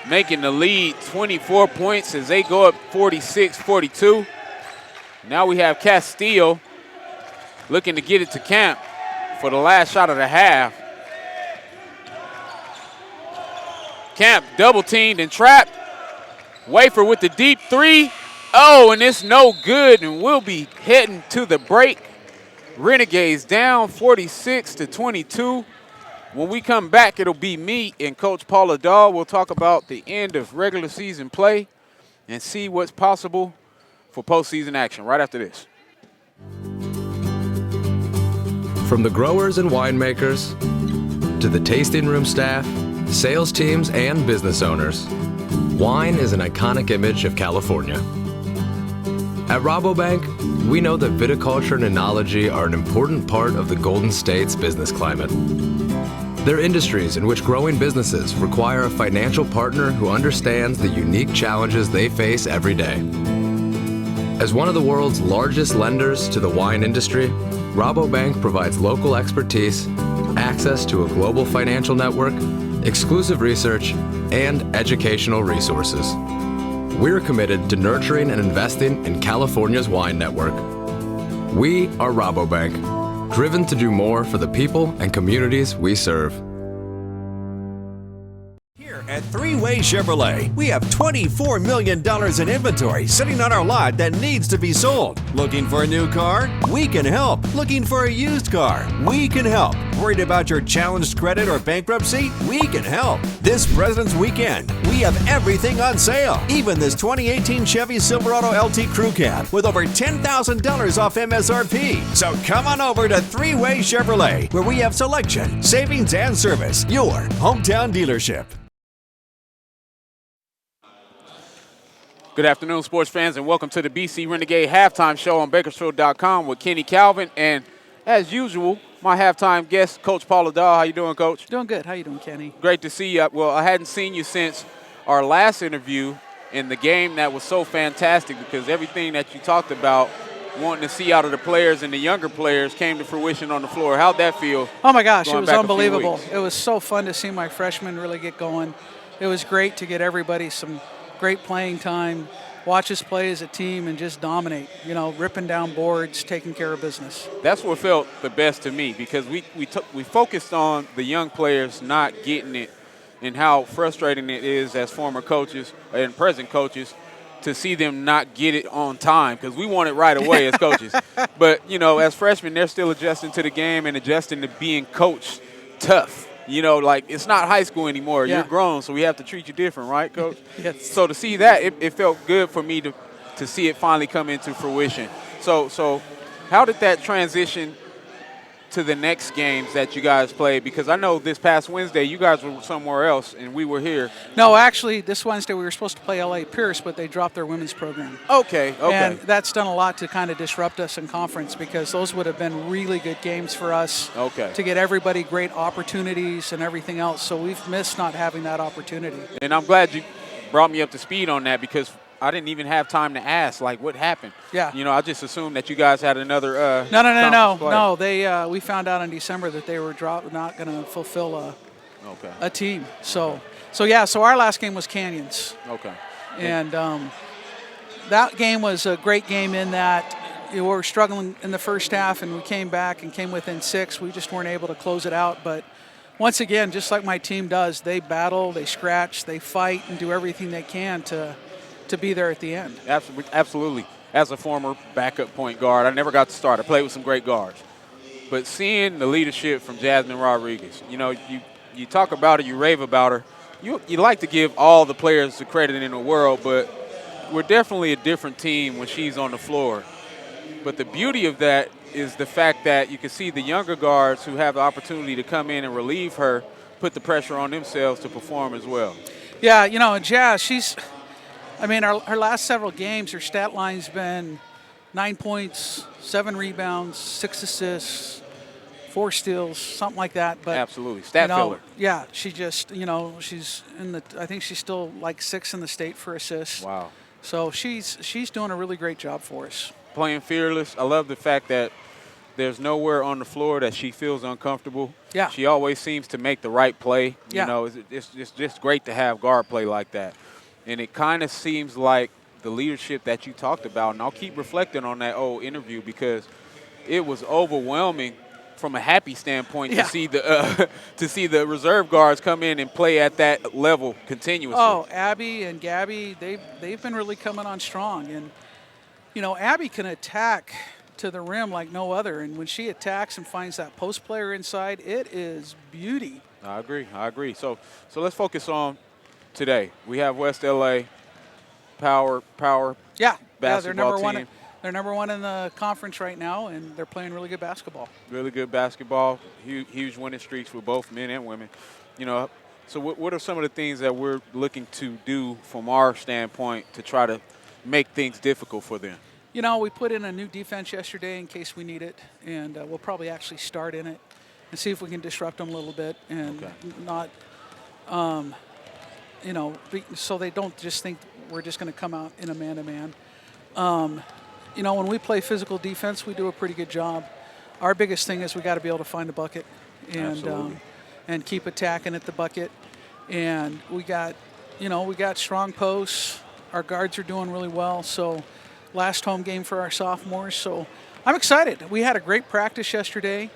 making the lead 24 points as they go up 46-42. Now we have Castillo looking to get it to Camp for the last shot of the half. Camp double teamed and trapped. Wafer with the deep three. Oh, and it's no good, and we'll be heading to the break. Renegades down 46-22. When we come back, it'll be me and Coach Paula Dahl. We'll talk about the end of regular season play and see what's possible for postseason action right after this. From the growers and winemakers to the tasting room staff, sales teams, and business owners, wine is an iconic image of California. At Rabobank, we know that viticulture and enology are an important part of the Golden State's business climate. They're industries in which growing businesses require a financial partner who understands the unique challenges they face every day. As one of the world's largest lenders to the wine industry, Rabobank provides local expertise, access to a global financial network, exclusive research, and educational resources. We're committed to nurturing and investing in California's wine network. We are Rabobank, driven to do more for the people and communities we serve. At Three-Way Chevrolet, we have $24 million in inventory sitting on our lot that needs to be sold. Looking for a new car? We can help. Looking for a used car? We can help. Worried about your challenged credit or bankruptcy? We can help. This President's Weekend, we have everything on sale. Even this 2018 Chevy Silverado LT Crew Cab with over $10,000 off MSRP. So come on over to Three-Way Chevrolet, where we have selection, savings, and service. Your hometown dealership. Good afternoon, sports fans, and welcome to the BC Renegade Halftime Show on Bakersfield.com with Kenny Calvin. And as usual, my halftime guest, Coach Paula Dahl. How you doing, Coach? Doing good. How you doing, Kenny? Great to see you. Well, I hadn't seen you since our last interview in the game that was so fantastic because everything that you talked about wanting to see out of the players and the younger players came to fruition on the floor. How'd that feel? Oh, my gosh, it was unbelievable. It was so fun to see my freshmen really get going. It was great to get everybody some great playing time, watch us play as a team and just dominate, ripping down boards, taking care of business. That's what felt the best to me because we focused on the young players not getting it and how frustrating it is as former coaches and present coaches to see them not get it on time because we want it right away as coaches. But, as freshmen, they're still adjusting to the game and adjusting to being coached tough. It's not high school anymore. Yeah. You're grown, so we have to treat you different, right, Coach? Yes. So to see that, it felt good for me to see it finally come into fruition. So how did that transition to the next games that you guys played? Because I know this past Wednesday you guys were somewhere else and we were here. No, actually, this Wednesday we were supposed to play L.A. Pierce, but they dropped their women's program. Okay. And that's done a lot to kind of disrupt us in conference because those would have been really good games for us to get everybody great opportunities and everything else. So we've missed not having that opportunity. And I'm glad you brought me up to speed on that because I didn't even have time to ask, what happened. Yeah. I just assumed that you guys had another No. They we found out in December that they were not going to fulfill a team. So our last game was Canyons. Okay. And that game was a great game in that we were struggling in the first half and we came back and came within 6. We just weren't able to close it out. But once again, just like my team does, they battle, they scratch, they fight, and do everything they can to be there at the end. Absolutely. As a former backup point guard, I never got to start. I played with some great guards. But seeing the leadership from Jasmine Rodriguez, you talk about her, you rave about her. You like to give all the players the credit in the world, but we're definitely a different team when she's on the floor. But the beauty of that is the fact that you can see the younger guards who have the opportunity to come in and relieve her, put the pressure on themselves to perform as well. Yeah, Jazz, her last several games, her stat line's been 9 points, 7 rebounds, 6 assists, 4 steals, something like that. But absolutely, stat filler. Yeah, she just, she's I think she's still like 6th in the state for assists. Wow. So she's doing a really great job for us. Playing fearless. I love the fact that there's nowhere on the floor that she feels uncomfortable. Yeah. She always seems to make the right play. Yeah. It's just great to have guard play like that. And it kind of seems like the leadership that you talked about, and I'll keep reflecting on that old interview because it was overwhelming from a happy standpoint Yeah. to see the to see the reserve guards come in and play at that level continuously. Oh, Abby and Gabby, they've been really coming on strong. And, Abby can attack to the rim like no other. And when she attacks and finds that post player inside, it is beauty. I agree. So let's focus on today. We have West LA Power Yeah, basketball they're number team. one. They're number one in the conference right now, and they're playing really good basketball. Really good basketball. Huge winning streaks with both men and women. So what are some of the things that we're looking to do from our standpoint to try to make things difficult for them? We put in a new defense yesterday in case we need it, and we'll probably actually start in it and see if we can disrupt them a little bit and not, so they don't just think we're just going to come out in a man-to-man. When we play physical defense, we do a pretty good job. Our biggest thing is we got to be able to find a bucket and keep attacking at the bucket. And we got strong posts. Our guards are doing really well. So last home game for our sophomores. So I'm excited. We had a great practice yesterday.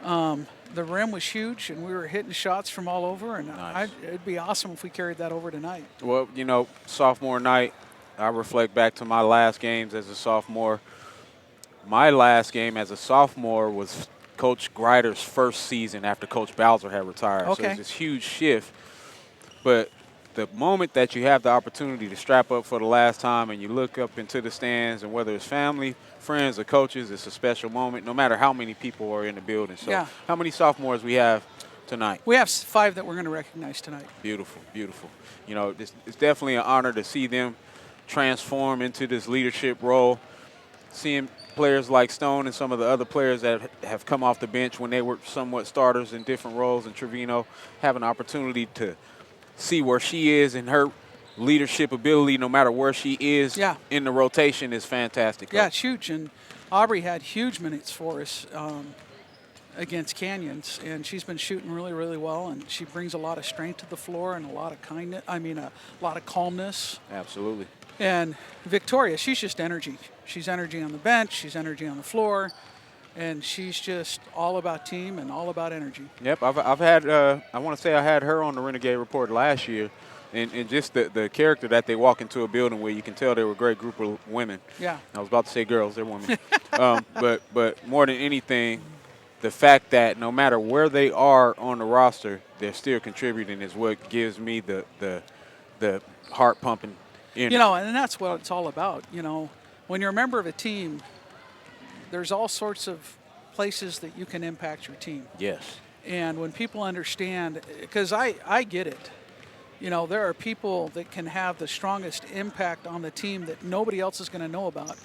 The rim was huge, and we were hitting shots from all over. And nice. It'd be awesome if we carried that over tonight. Well, sophomore night, I reflect back to my last games as a sophomore. My last game as a sophomore was Coach Greider's first season after Coach Bowser had retired. Okay. So it's this huge shift. But the moment that you have the opportunity to strap up for the last time and you look up into the stands, and whether it's family, friends, or coaches, it's a special moment, no matter how many people are in the building. So how many sophomores we have tonight? We have 5 that we're going to recognize tonight. Beautiful. It's definitely an honor to see them transform into this leadership role. Seeing players like Stone and some of the other players that have come off the bench when they were somewhat starters in different roles, and Trevino have an opportunity to see where she is in her leadership ability, no matter where she is in the rotation, is fantastic. Yeah, it's huge. And Aubrey had huge minutes for us against Canyons, and she's been shooting really, really well. And she brings a lot of strength to the floor and a lot of a lot of calmness. Absolutely. And Victoria, she's just energy. She's energy on the bench. She's energy on the floor. And she's just all about team and all about energy. Yep, I've had, I want to say I had her on the Renegade Report last year. And just the character that they walk into a building where you can tell they were a great group of women. Yeah. I was about to say girls, they're women. But more than anything, the fact that no matter where they are on the roster, they're still contributing is what gives me the heart pumping. And that's what it's all about. When you're a member of a team, there's all sorts of places that you can impact your team. Yes. And when people understand, because I get it, there are people that can have the strongest impact on the team that nobody else is going to know about,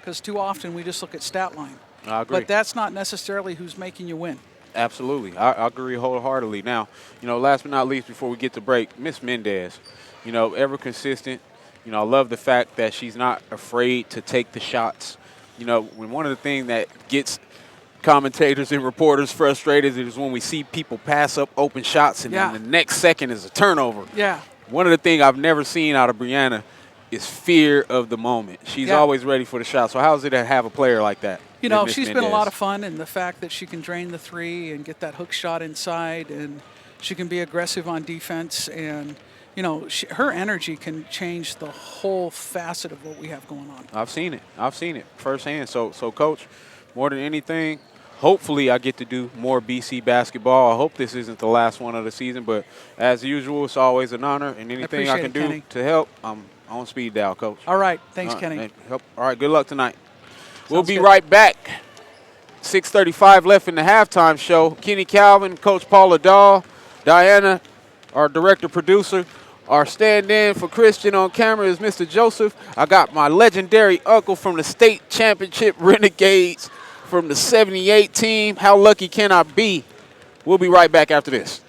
because too often we just look at stat line. I agree. But that's not necessarily who's making you win. Absolutely. I agree wholeheartedly. Now, last but not least, before we get to break, Miss Mendez, ever consistent. I love the fact that she's not afraid to take the shots. When one of the things that gets commentators and reporters frustrated is when we see people pass up open shots and then the next second is a turnover. Yeah. One of the things I've never seen out of Brianna is fear of the moment. She's always ready for the shot. So how is it to have a player like that? She's been a lot of fun, and the fact that she can drain the three and get that hook shot inside, and she can be aggressive on defense, and her energy can change the whole facet of what we have going on. I've seen it firsthand. So Coach, more than anything, hopefully I get to do more BC basketball. I hope this isn't the last one of the season, but as usual, it's always an honor, and anything I can do Kenny. to help, I'm on speed dial, Coach. All right. Thanks, Kenny. All right, good luck tonight. We'll be good. right back. 6:35 left in the halftime show. Kenny Calvin, Coach Paula Dahl, Diana, our director producer. Our stand-in for Christian on camera is Mr. Joseph. I got my legendary uncle from the state championship Renegades from the 78 team. How lucky can I be? We'll be right back after this.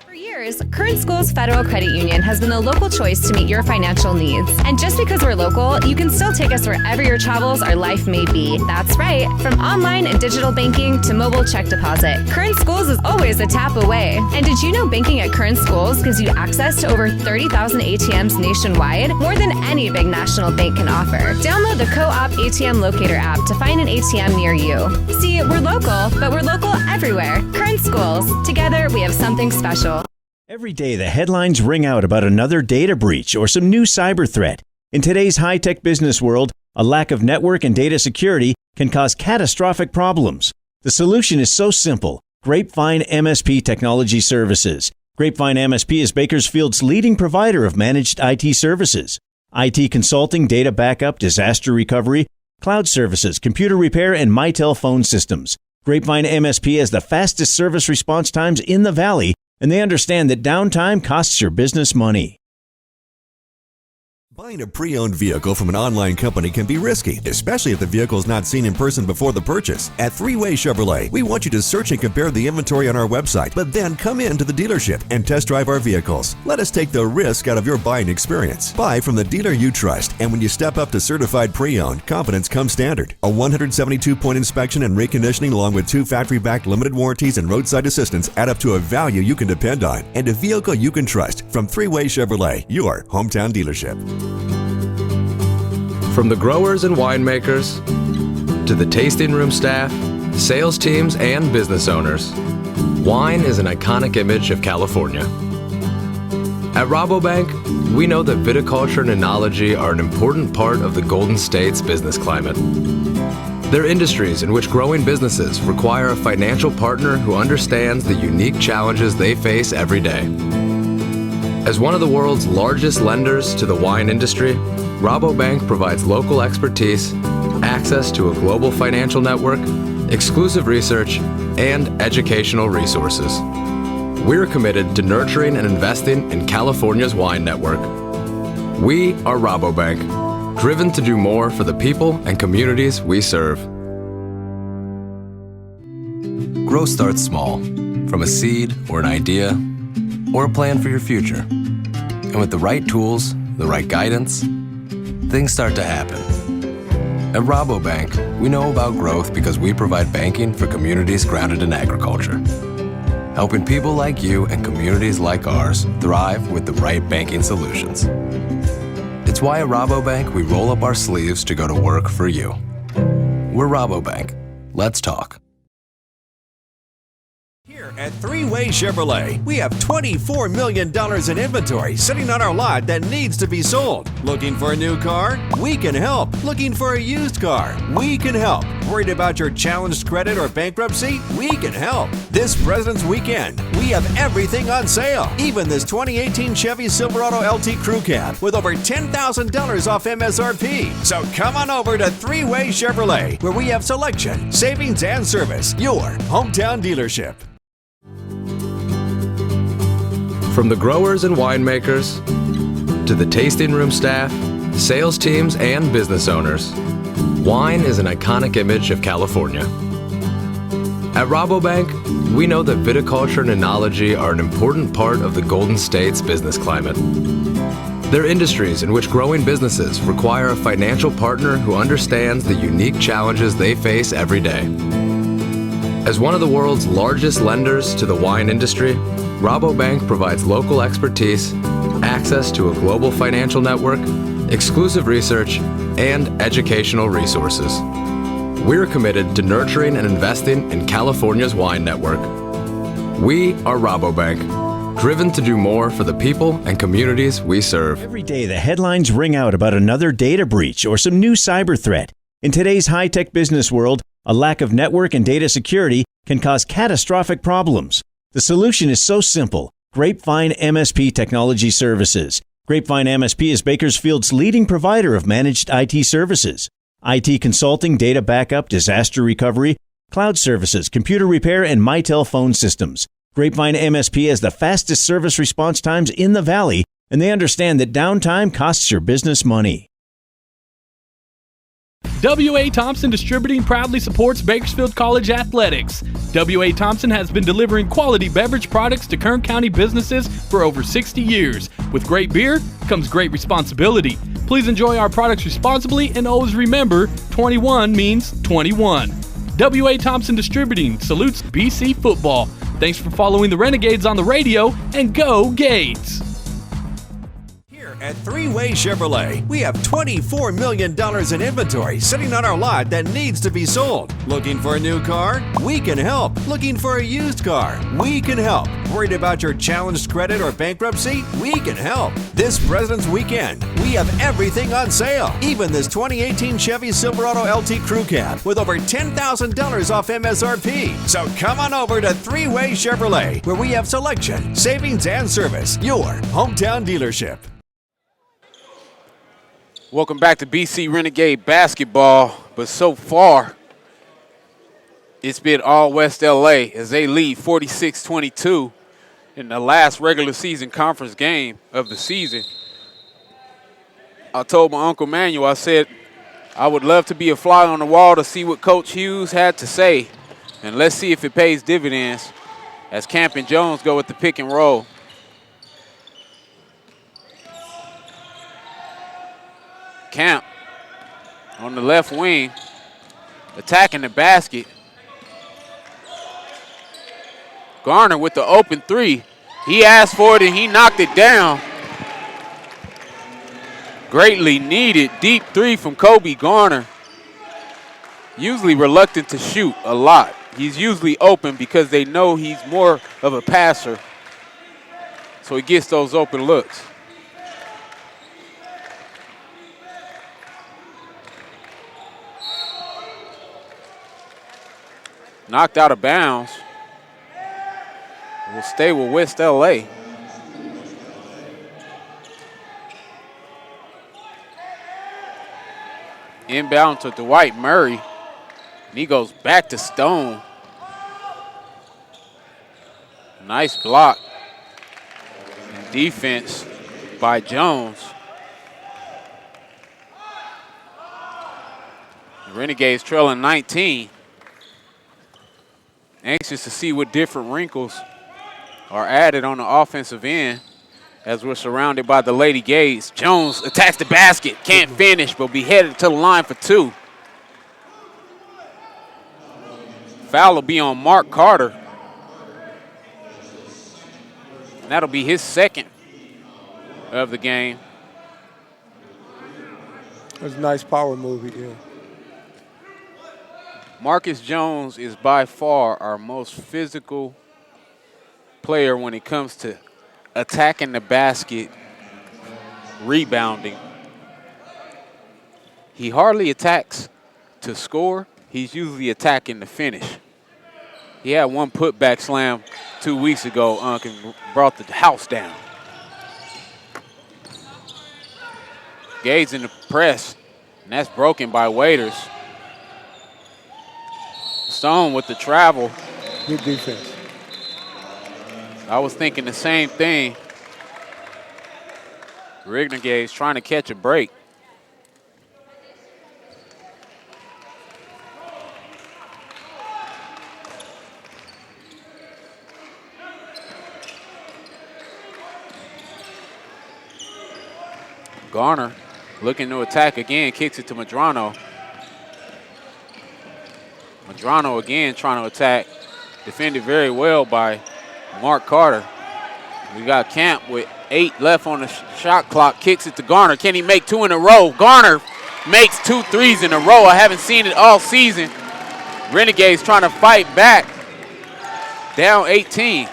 For years, years, Current Schools Federal Credit Union has been the local choice to meet your financial needs. And just because we're local, you can still take us wherever your travels or life may be. That's right. From online and digital banking to mobile check deposit, Current Schools is always a tap away. And did you know banking at Current Schools gives you access to over 30,000 ATMs nationwide, more than any big national bank can offer? Download the Co-op ATM Locator app to find an ATM near you. See, we're local, but we're local everywhere. Current Schools. Together, we have something special. Every day, the headlines ring out about another data breach or some new cyber threat. In today's high-tech business world, a lack of network and data security can cause catastrophic problems. The solution is so simple. Grapevine MSP Technology Services. Grapevine MSP is Bakersfield's leading provider of managed IT services. IT consulting, data backup, disaster recovery, cloud services, computer repair, and MyTel phone systems. Grapevine MSP has the fastest service response times in the Valley, and they understand that downtime costs your business money. Buying a pre-owned vehicle from an online company can be risky, especially if the vehicle is not seen in person before the purchase. At Three-Way Chevrolet, we want you to search and compare the inventory on our website, but then come in to the dealership and test drive our vehicles. Let us take the risk out of your buying experience. Buy from the dealer you trust, and when you step up to certified pre-owned, confidence comes standard. A 172-point inspection and reconditioning along with 2 factory-backed limited warranties and roadside assistance add up to a value you can depend on, and a vehicle you can trust from Three-Way Chevrolet, your hometown dealership. From the growers and winemakers to the tasting room staff, sales teams, and business owners, wine is an iconic image of California. At Rabobank, we know that viticulture and enology are an important part of the Golden State's business climate. They're industries in which growing businesses require a financial partner who understands the unique challenges they face every day. As one of the world's largest lenders to the wine industry, Rabobank provides local expertise, access to a global financial network, exclusive research, and educational resources. We're committed to nurturing and investing in California's wine network. We are Rabobank, driven to do more for the people and communities we serve. Growth starts small, from a seed or an idea, or a plan for your future. And with the right tools, the right guidance, things start to happen. At Rabobank, we know about growth because we provide banking for communities grounded in agriculture, helping people like you and communities like ours thrive with the right banking solutions. It's why at Rabobank, we roll up our sleeves to go to work for you. We're Rabobank. Let's talk. Here at Three-Way Chevrolet, we have $24 million in inventory sitting on our lot that needs to be sold. Looking for a new car? We can help. Looking for a used car? We can help. Worried about your challenged credit or bankruptcy? We can help. This President's Weekend, we have everything on sale. Even this 2018 Chevy Silverado LT Crew Cab with over $10,000 off MSRP. So come on over to Three-Way Chevrolet, where we have selection, savings, and service. Your hometown dealership. From the growers and winemakers to the tasting room staff, sales teams, and business owners, wine is an iconic image of California. At Rabobank, we know that viticulture and enology are an important part of the Golden State's business climate. They're industries in which growing businesses require a financial partner who understands the unique challenges they face every day. As one of the world's largest lenders to the wine industry, Rabobank provides local expertise, access to a global financial network, exclusive research, and educational resources. We're committed to nurturing and investing in California's wine network. We are Rabobank, driven to do more for the people and communities we serve. Every day, the headlines ring out about another data breach or some new cyber threat. In today's high-tech business world, a lack of network and data security can cause catastrophic problems. The solution is so simple. Grapevine MSP Technology Services. Grapevine MSP is Bakersfield's leading provider of managed IT services. IT consulting, data backup, disaster recovery, cloud services, computer repair, and MyTel phone systems. Grapevine MSP has the fastest service response times in the Valley, and they understand that downtime costs your business money. W.A. Thompson Distributing proudly supports Bakersfield College athletics. W.A. Thompson has been delivering quality beverage products to Kern County businesses for over 60 years. With great beer comes great responsibility. Please enjoy our products responsibly and always remember, 21 means 21. W.A. Thompson Distributing salutes BC football. Thanks for following the Renegades on the radio, and go Gates! At Three-Way Chevrolet, we have $24 million in inventory sitting on our lot that needs to be sold. Looking for a new car? We can help. Looking for a used car? We can help. Worried about your challenged credit or bankruptcy? We can help. This President's Weekend, we have everything on sale. Even this 2018 Chevy Silverado LT Crew Cab with over $10,000 off MSRP. So come on over to Three-Way Chevrolet, where we have selection, savings, and service. Your hometown dealership. Welcome back to BC Renegade basketball, but so far it's been all West LA as they lead 46-22 in the last regular season conference game of the season. I told my Uncle Manuel, I said, I would love to be a fly on the wall to see what Coach Hughes had to say, and let's see if it pays dividends as Camp and Jones go with the pick and roll. Camp on the left wing, attacking the basket. Garner with the open three. He asked for it and he knocked it down. Greatly needed deep three from Kobe Garner. Usually reluctant to shoot a lot. He's usually open because they know he's more of a passer. So he gets those open looks. Knocked out of bounds. Will stay with West LA. Inbound to Dwight Murray. And he goes back to Stone. Nice block. And defense by Jones. The Renegades trailing 19. Anxious to see what different wrinkles are added on the offensive end as we're surrounded by the Lady Gays. Jones attacks the basket, can't finish, but will be headed to the line for two. Foul will be on Mark Carter. And that'll be his second of the game. That's a nice power move he did. Marcus Jones is by far our most physical player when it comes to attacking the basket, rebounding. He hardly attacks to score. He's usually attacking to finish. He had one putback slam 2 weeks ago, and brought the house down. Gates in the press, and that's broken by Waiters. Stone with the travel. Good defense. I was thinking the same thing. Renegades trying to catch a break. Garner looking to attack again, kicks it to Medrano. Medrano again trying to attack. Defended very well by Mark Carter. We got Camp with 8 left on the shot clock. Kicks it to Garner. Can he make 2 in a row? Garner makes 2 threes in a row. I haven't seen it all season. Renegades trying to fight back. Down 18.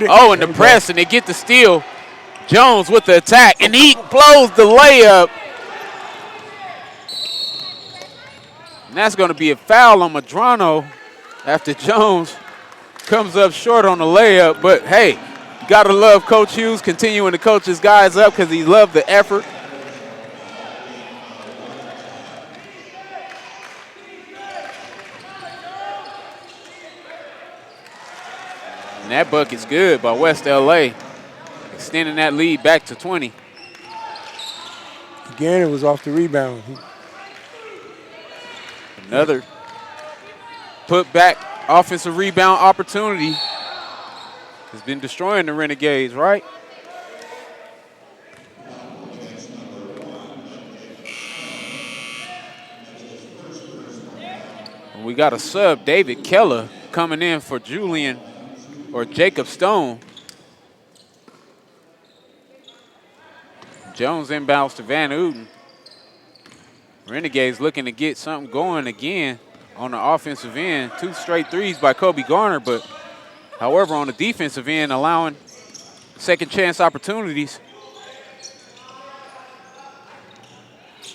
Oh, and the press, and they get the steal. Jones with the attack, and he blows the layup. And that's going to be a foul on Medrano after Jones comes up short on the layup. But, hey, you got to love Coach Hughes continuing to coach his guys up because he loved the effort. And that bucket's good by West LA, extending that lead back to 20. Again, it was off the rebound. Another put back offensive rebound opportunity has been destroying the Renegades, right? We got a sub, David Keller, coming in for Julian or Jacob Stone. Jones inbounds to Van Uden. Renegades looking to get something going again on the offensive end. 2 straight threes by Kobe Garner, but however, on the defensive end, allowing second chance opportunities.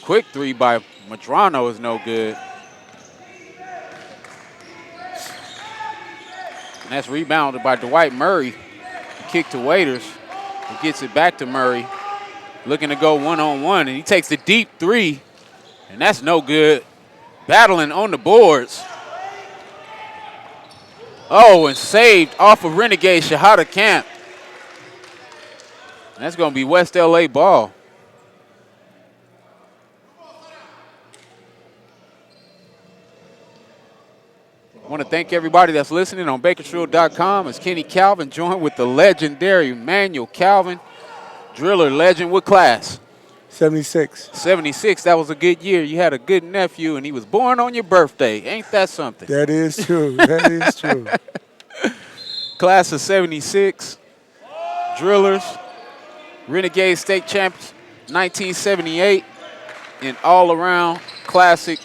Quick 3 by Madrano is no good. And that's rebounded by Dwight Murray. Kick to Waiters, who gets it back to Murray. Looking to go one-on-one, and he takes the deep 3, and that's no good. Battling on the boards. Oh, and saved off of Renegade Shahada Camp. That's going to be West LA ball. I want to thank everybody that's listening on Bakersfield.com. It's Kenny Calvin, joined with the legendary Manuel Calvin, driller legend. What class? 76. 76. That was a good year. You had a good nephew, and he was born on your birthday. Ain't that something? That is true. That is true. Class of 76. Drillers. Renegade State Champions 1978. An all-around classic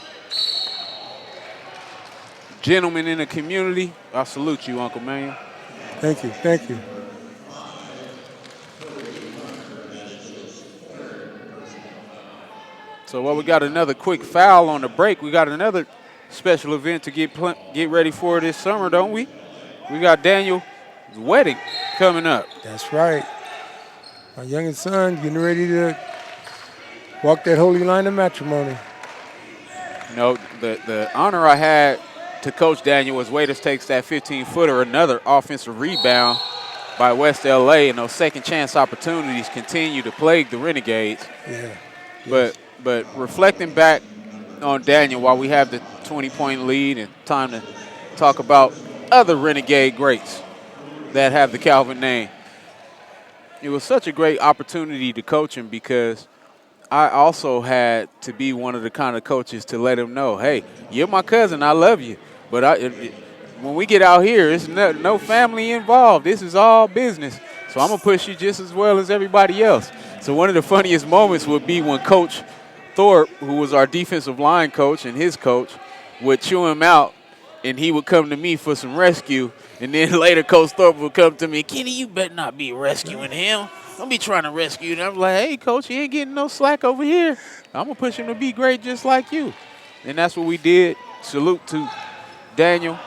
gentleman in the community. I salute you, Uncle Manuel. Thank you. Thank you. So, well, we got another quick foul on the break. We got another special event to get ready for this summer, don't we? We got Daniel's wedding coming up. That's right. My youngest son getting ready to walk that holy line of matrimony. You know, the honor I had to coach Daniel as Waiters takes that 15-footer, another offensive rebound by West LA, and those second chance opportunities continue to plague the Renegades. Yeah. But reflecting back on Daniel while we have the 20-point lead and time to talk about other Renegade greats that have the Calvin name. It was such a great opportunity to coach him because I also had to be one of the kind of coaches to let him know, hey, you're my cousin, I love you. But when we get out here, it's no family involved. This is all business. So I'm going to push you just as well as everybody else. So one of the funniest moments would be when Coach Thorpe, who was our defensive line coach and his coach, would chew him out, and he would come to me for some rescue. And then later Coach Thorpe would come to me, Kenny, you better not be rescuing him. Don't be trying to rescue him. I'm like, hey, Coach, he ain't getting no slack over here. I'm going to push him to be great just like you. And that's what we did. Salute to Daniel.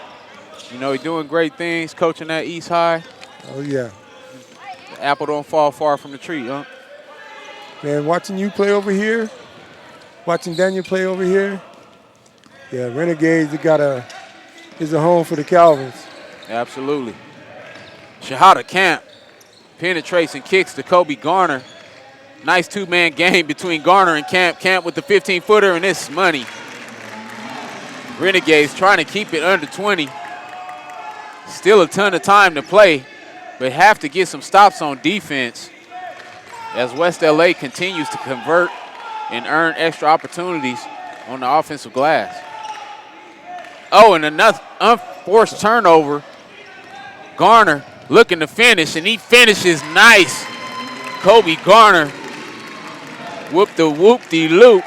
You know, he's doing great things, coaching at East High. Oh, yeah. The apple don't fall far from the tree, huh? Man, watching you play over here, watching Daniel play over here, yeah, Renegades is a home for the Calvins. Absolutely. Shahada Camp penetrates and kicks to Kobe Garner. Nice two-man game between Garner and Camp. Camp with the 15-footer, and it's money. Renegades trying to keep it under 20. Still a ton of time to play, but have to get some stops on defense as West LA continues to convert and earn extra opportunities on the offensive glass. Oh, and another unforced turnover. Garner looking to finish, and he finishes nice. Kobe Garner whoop-de-loop,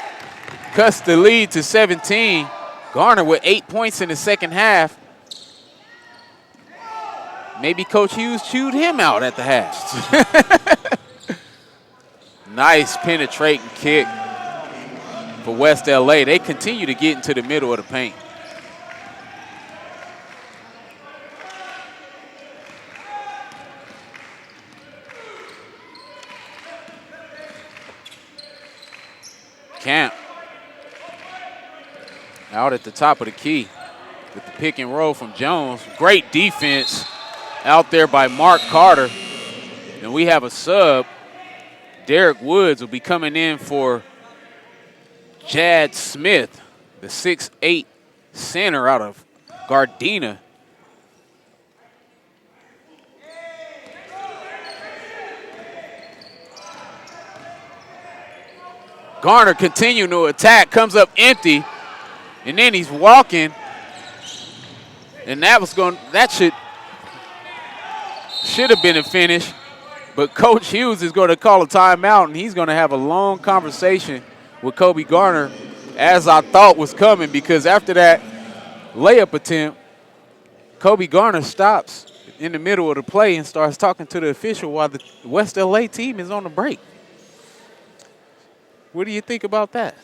cuts the lead to 17. Garner with 8 points in the second half. Maybe Coach Hughes chewed him out at the half. Nice penetrating kick for West LA. They continue to get into the middle of the paint. Camp out at the top of the key with the pick and roll from Jones. Great defense out there by Mark Carter. And we have a sub. Derek Woods will be coming in for Jad Smith, the 6'8" center out of Gardena. Garner continuing to attack, comes up empty, and then he's walking. And that should have been a finish. But Coach Hughes is going to call a timeout, and he's going to have a long conversation with Kobe Garner, as I thought was coming, because after that layup attempt, Kobe Garner stops in the middle of the play and starts talking to the official while the West LA team is on the break. What do you think about that?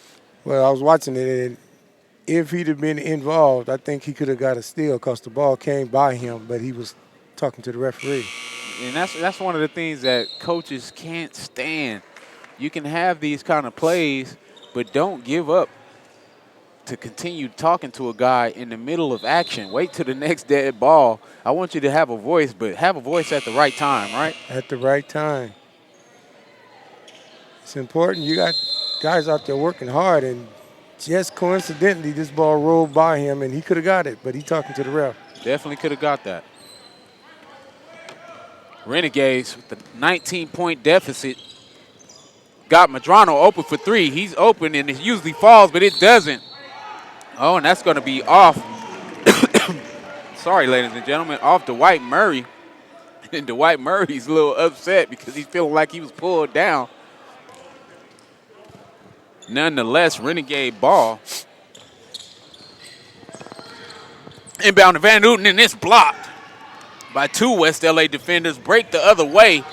Well, I was watching it, and if he'd have been involved, I think he could have got a steal because the ball came by him, but he was talking to the referee. And that's one of the things that coaches can't stand. You can have these kind of plays, but don't give up to continue talking to a guy in the middle of action. Wait till the next dead ball. I want you to have a voice, but have a voice at the right time, right? At the right time. It's important. You got guys out there working hard, and just coincidentally, this ball rolled by him, and he could have got it, but he talking to the ref. Definitely could have got that. Renegades with the 19-point deficit. Got Medrano open for three. He's open, and it usually falls, but it doesn't. Oh, and that's going to be off. Sorry, ladies and gentlemen, off Dwight Murray. And Dwight Murray's a little upset because he's feeling like he was pulled down. Nonetheless, Renegade ball. Inbound to Van Newton, and it's blocked by two West LA defenders. Break the other way,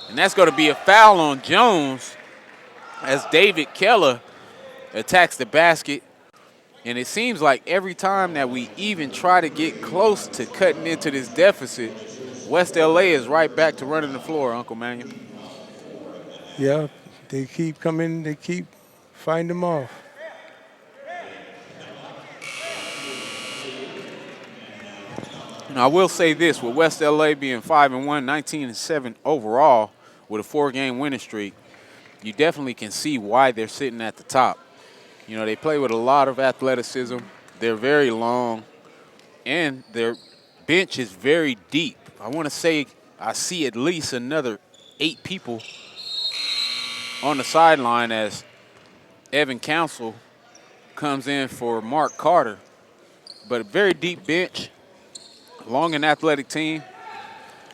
and that's going to be a foul on Jones as David Keller attacks the basket. And it seems like every time that we even try to get close to cutting into this deficit, West LA is right back to running the floor, Uncle Manuel. Yeah, they keep coming, they keep fighting them off. And I will say this, with West LA being 5-1, 19-7 overall with a 4-game winning streak, you definitely can see why they're sitting at the top. You know, they play with a lot of athleticism. They're very long, and their bench is very deep. I want to say I see at least another 8 people on the sideline as Evan Council comes in for Mark Carter. But a very deep bench, long and athletic team.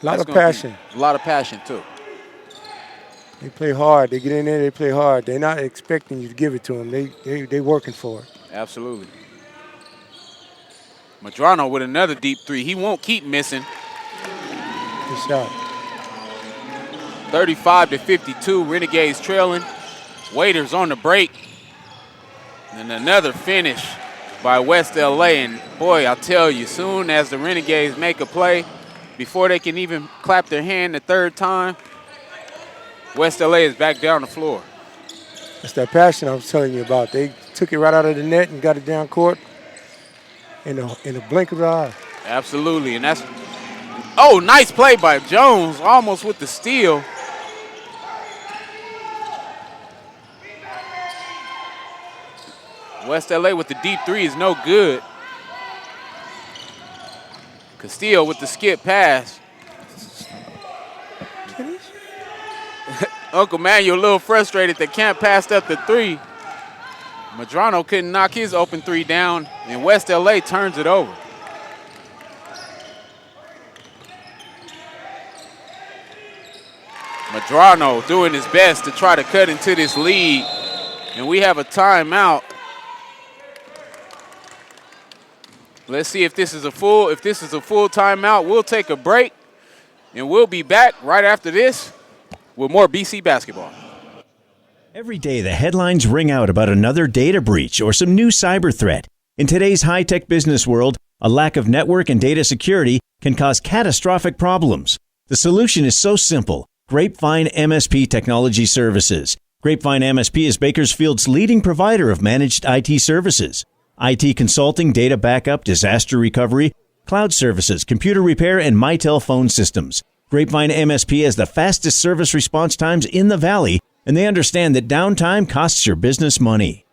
A lot of passion. A lot of passion, too. They play hard. They get in there, they play hard. They're not expecting you to give it to them. They working for it. Absolutely. Medrano with another deep three. He won't keep missing. Good shot. 35-52, Renegades trailing. Waiters on the break. And another finish by West LA. And boy, I'll tell you, soon as the Renegades make a play, before they can even clap their hand the third time, West LA is back down the floor. That's that passion I was telling you about. They took it right out of the net and got it down court in a blink of the eye. Absolutely, and that's, oh, nice play by Jones, almost with the steal. West LA with the deep three is no good. Castillo with the skip pass. Uncle Manuel a little frustrated they can't pass up the three. Medrano couldn't knock his open three down, and West LA turns it over. Medrano doing his best to try to cut into this lead, and we have a timeout. Let's see if this is a full timeout. We'll take a break, and we'll be back right after this with more BC basketball. Every day, the headlines ring out about another data breach or some new cyber threat. In today's high-tech business world, a lack of network and data security can cause catastrophic problems. The solution is so simple. Grapevine MSP Technology Services. Grapevine MSP is Bakersfield's leading provider of managed IT services. IT consulting, data backup, disaster recovery, cloud services, computer repair, and Mitel phone systems. Grapevine MSP has the fastest service response times in the Valley, and they understand that downtime costs your business money.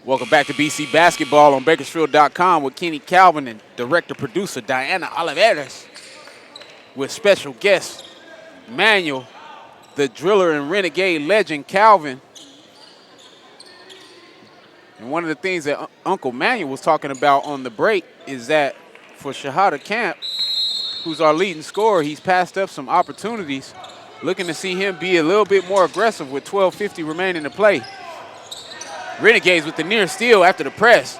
Welcome back to BC Basketball on Bakersfield.com with Kenny Calvin and director-producer Diana Oliveras with special guest Manuel, the driller and renegade legend Calvin. And one of the things that Uncle Manuel was talking about on the break is that for Shahada Camp, who's our leading scorer, he's passed up some opportunities. Looking to see him be a little bit more aggressive with 12:50 remaining to play. Renegades with the near steal after the press.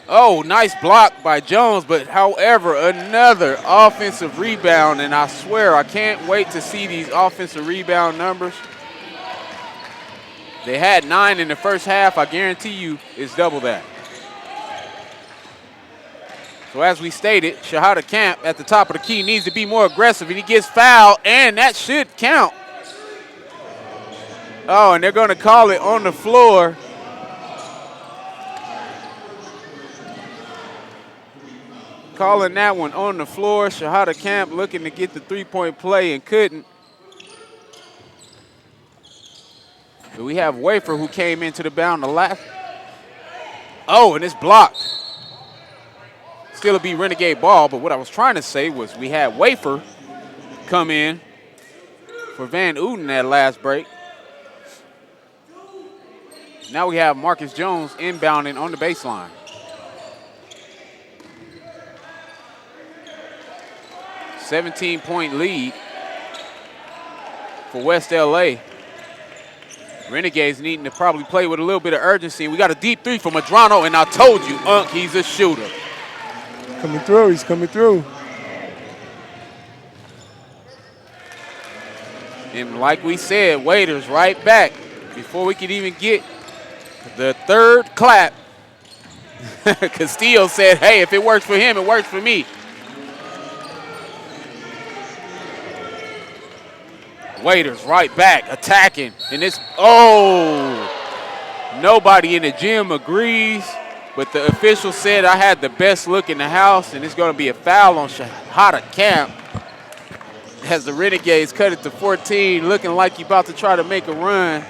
Oh, nice block by Jones, but however, another offensive rebound, and I swear I can't wait to see these offensive rebound numbers. They had 9 in the first half. I guarantee you it's double that. So as we stated, Shahada Camp at the top of the key needs to be more aggressive, and he gets fouled, and that should count. Oh, and they're going to call it on the floor. Calling that one on the floor. Shahada Camp looking to get the three-point play and couldn't. But we have Wafer who came into the bound the last. Oh, and it's blocked. Still a be Renegade ball, but what I was trying to say was we had Wafer come in for Van Uden that last break. Now we have Marcus Jones inbounding on the baseline. $17-point lead for West LA. Renegades needing to probably play with a little bit of urgency. We got a deep three from Madrano, and I told you, he's a shooter. Coming through, he's coming through. And like we said, Waiters right back before we could even get the third clap. Castillo said, hey, if it works for him, it works for me. Waiters right back, attacking. And it's, nobody in the gym agrees, but the official said I had the best look in the house, and it's going to be a foul on Shahada Camp as the Renegades cut it to 14, looking like you're about to try to make a run.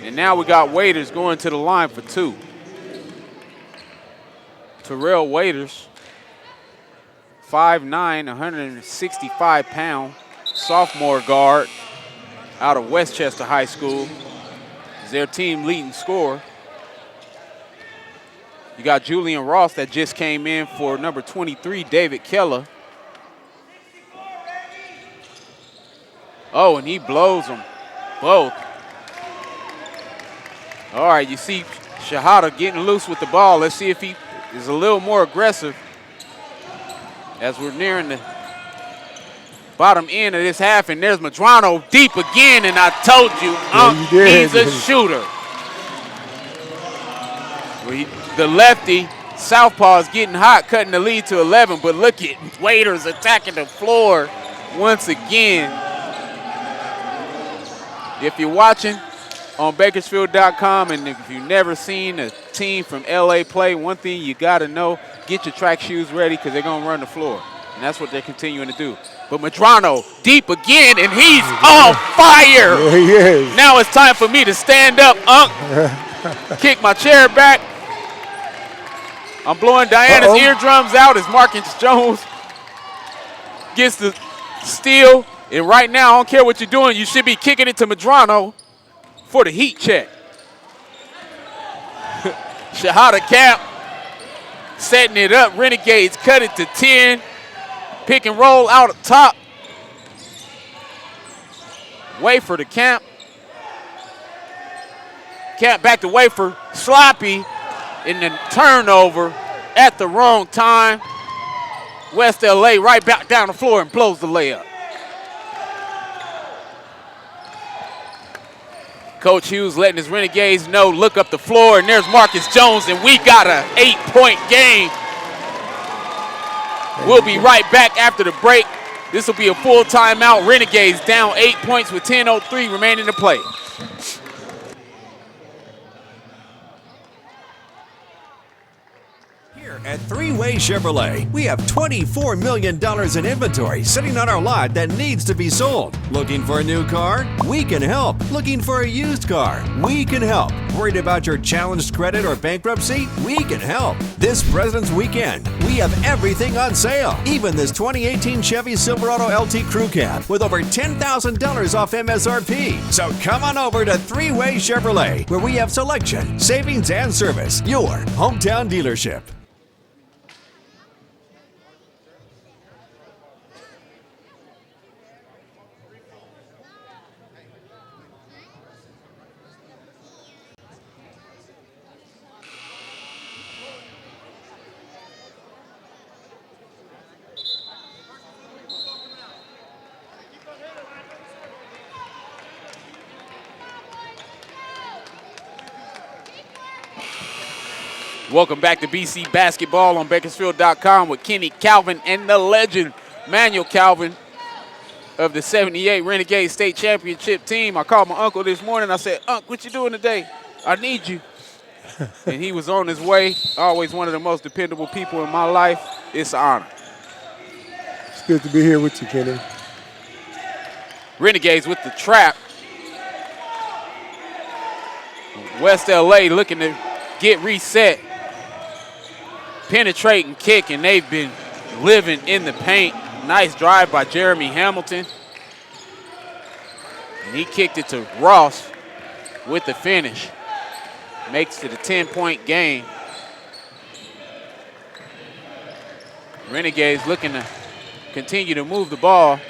And now we got Waiters going to the line for 2. Terrell Waiters, 5'9", 165-pound, sophomore guard out of Westchester High School. Is their team leading scorer. You got Julian Ross that just came in for number 23, David Keller. Oh, and he blows them both. All right, you see Shahada getting loose with the ball. Let's see if he is a little more aggressive as we're nearing the bottom end of this half. And there's Madrano deep again, and I told you, he's a shooter. The lefty, southpaw, is getting hot, cutting the lead to 11, but look at Waiters attacking the floor once again. If you're watching on Bakersfield.com, and if you've never seen a team from LA play, one thing you got to know, get your track shoes ready because they're going to run the floor. And that's what they're continuing to do. But Madrano deep again, and he's on fire. Yeah, he is. Now it's time for me to stand up, kick my chair back. I'm blowing Diana's eardrums out as Marcus Jones gets the steal. And right now, I don't care what you're doing, you should be kicking it to Madrano for the heat check. Shahada Camp setting it up. Renegades cut it to 10. Pick and roll out at top. Wafer to Camp. Camp back to Wafer. Sloppy in the turnover at the wrong time. West LA right back down the floor and blows the layup. Coach Hughes letting his Renegades know, look up the floor, and there's Marcus Jones, and we got an 8-point game. We'll be right back after the break. This will be a full timeout. Renegades down 8 points with 10:03 remaining to play. Here at Three-Way Chevrolet, we have $24 million in inventory sitting on our lot that needs to be sold. Looking for a new car? We can help. Looking for a used car? We can help. Worried about your challenged credit or bankruptcy? We can help. This President's Weekend, we have everything on sale. Even this 2018 Chevy Silverado LT Crew Cab with over $10,000 off MSRP. So come on over to Three-Way Chevrolet, where we have selection, savings, and service. Your hometown dealership. Welcome back to BC Basketball on Bakersfield.com with Kenny Calvin and the legend, Manuel Calvin of the 78 Renegade State Championship team. I called my uncle this morning. I said, "Unc, what you doing today? I need you." And he was on his way. Always one of the most dependable people in my life. It's an honor. It's good to be here with you, Kenny. Renegades with the trap. West LA looking to get reset. Penetrate and kick, and they've been living in the paint. Nice drive by Jeremy Hamilton. And he kicked it to Ross with the finish. Makes it a 10-point game. Renegades looking to continue to move the ball.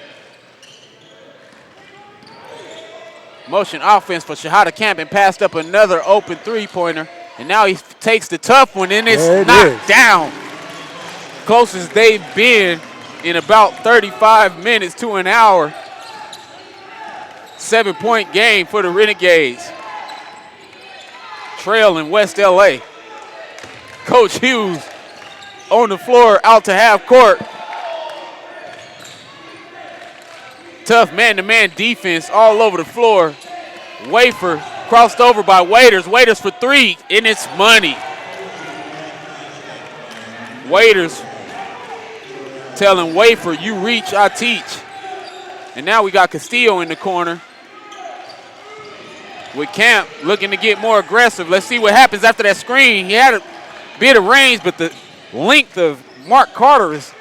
Motion offense for Shahada Camp and passed up another open three-pointer. And now he takes the tough one, and it's knocked down. Closest they've been in about 35 minutes to an hour. 7-point game for the Renegades. Trailing West LA. Coach Hughes on the floor, out to half court. Tough man-to-man defense all over the floor. Wafer crossed over by Waiters. Waiters for three, and it's money. Waiters telling Wafer, "You reach, I teach." And now we got Castillo in the corner with Camp looking to get more aggressive. Let's see what happens after that screen. He had a bit of range, but the length of Mark Carter is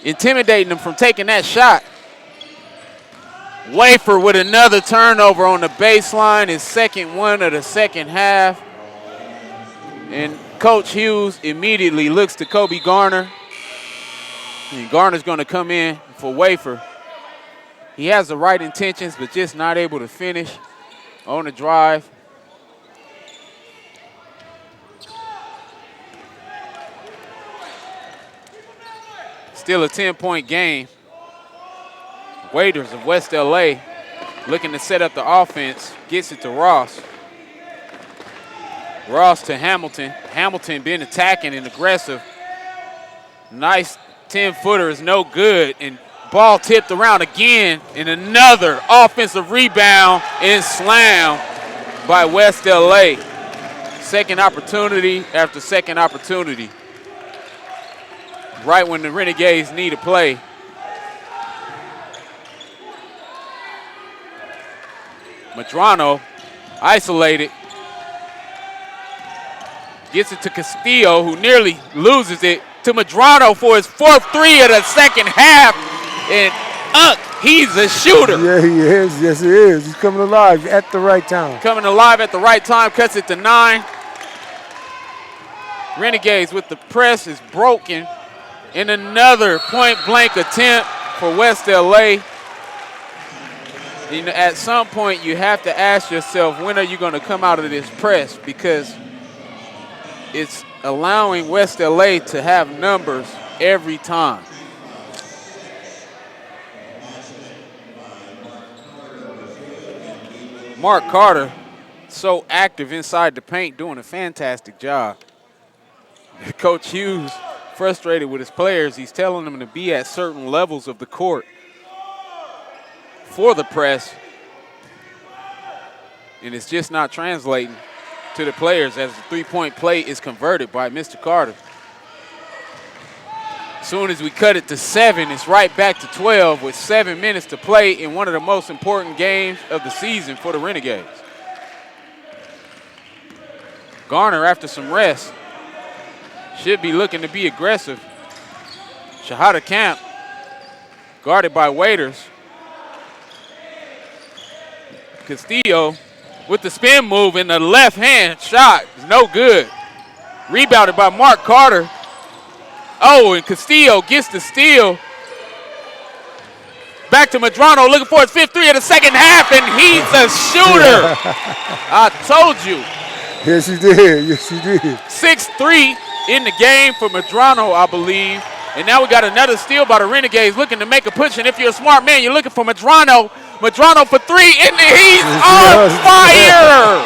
intimidating him from taking that shot. Wafer with another turnover on the baseline, his second one of the second half. And Coach Hughes immediately looks to Kobe Garner. And Garner's going to come in for Wafer. He has the right intentions, but just not able to finish on the drive. Still a 10-point game. Waiters of West LA looking to set up the offense. Gets it to Ross. Ross to Hamilton. Hamilton been attacking and aggressive. Nice 10-footer is no good. And ball tipped around again. And another offensive rebound and slam by West LA. Second opportunity after second opportunity. Right when the Renegades need a play. Madrano isolated. Gets it to Castillo, who nearly loses it to Madrano for his fourth three of the second half. And he's a shooter. Yeah, he is. Yes, he is. He's coming alive at the right time. Coming alive at the right time, cuts it to 9. Renegades with the press is broken. And another point-blank attempt for West LA. You know, at some point, you have to ask yourself, when are you going to come out of this press? Because it's allowing West LA to have numbers every time. Mark Carter, so active inside the paint, doing a fantastic job. Coach Hughes, frustrated with his players. He's telling them to be at certain levels of the court for the press, and it's just not translating to the players as the three-point play is converted by Mr. Carter. As soon as we cut it to 7, it's right back to 12 with 7 minutes to play in one of the most important games of the season for the Renegades. Garner, after some rest, should be looking to be aggressive. Shahada Camp, guarded by Waiters. Castillo with the spin move in the left hand shot is no good. Rebounded by Mark Carter. Oh, and Castillo gets the steal. Back to Medrano looking for his 5th three of the second half, and he's a shooter. I told you. Yes, he did. Yes, he did. 6-3 in the game for Medrano, I believe. And now we got another steal by the Renegades looking to make a push. And if you're a smart man, you're looking for Medrano. Medrano for 3, and he's on fire.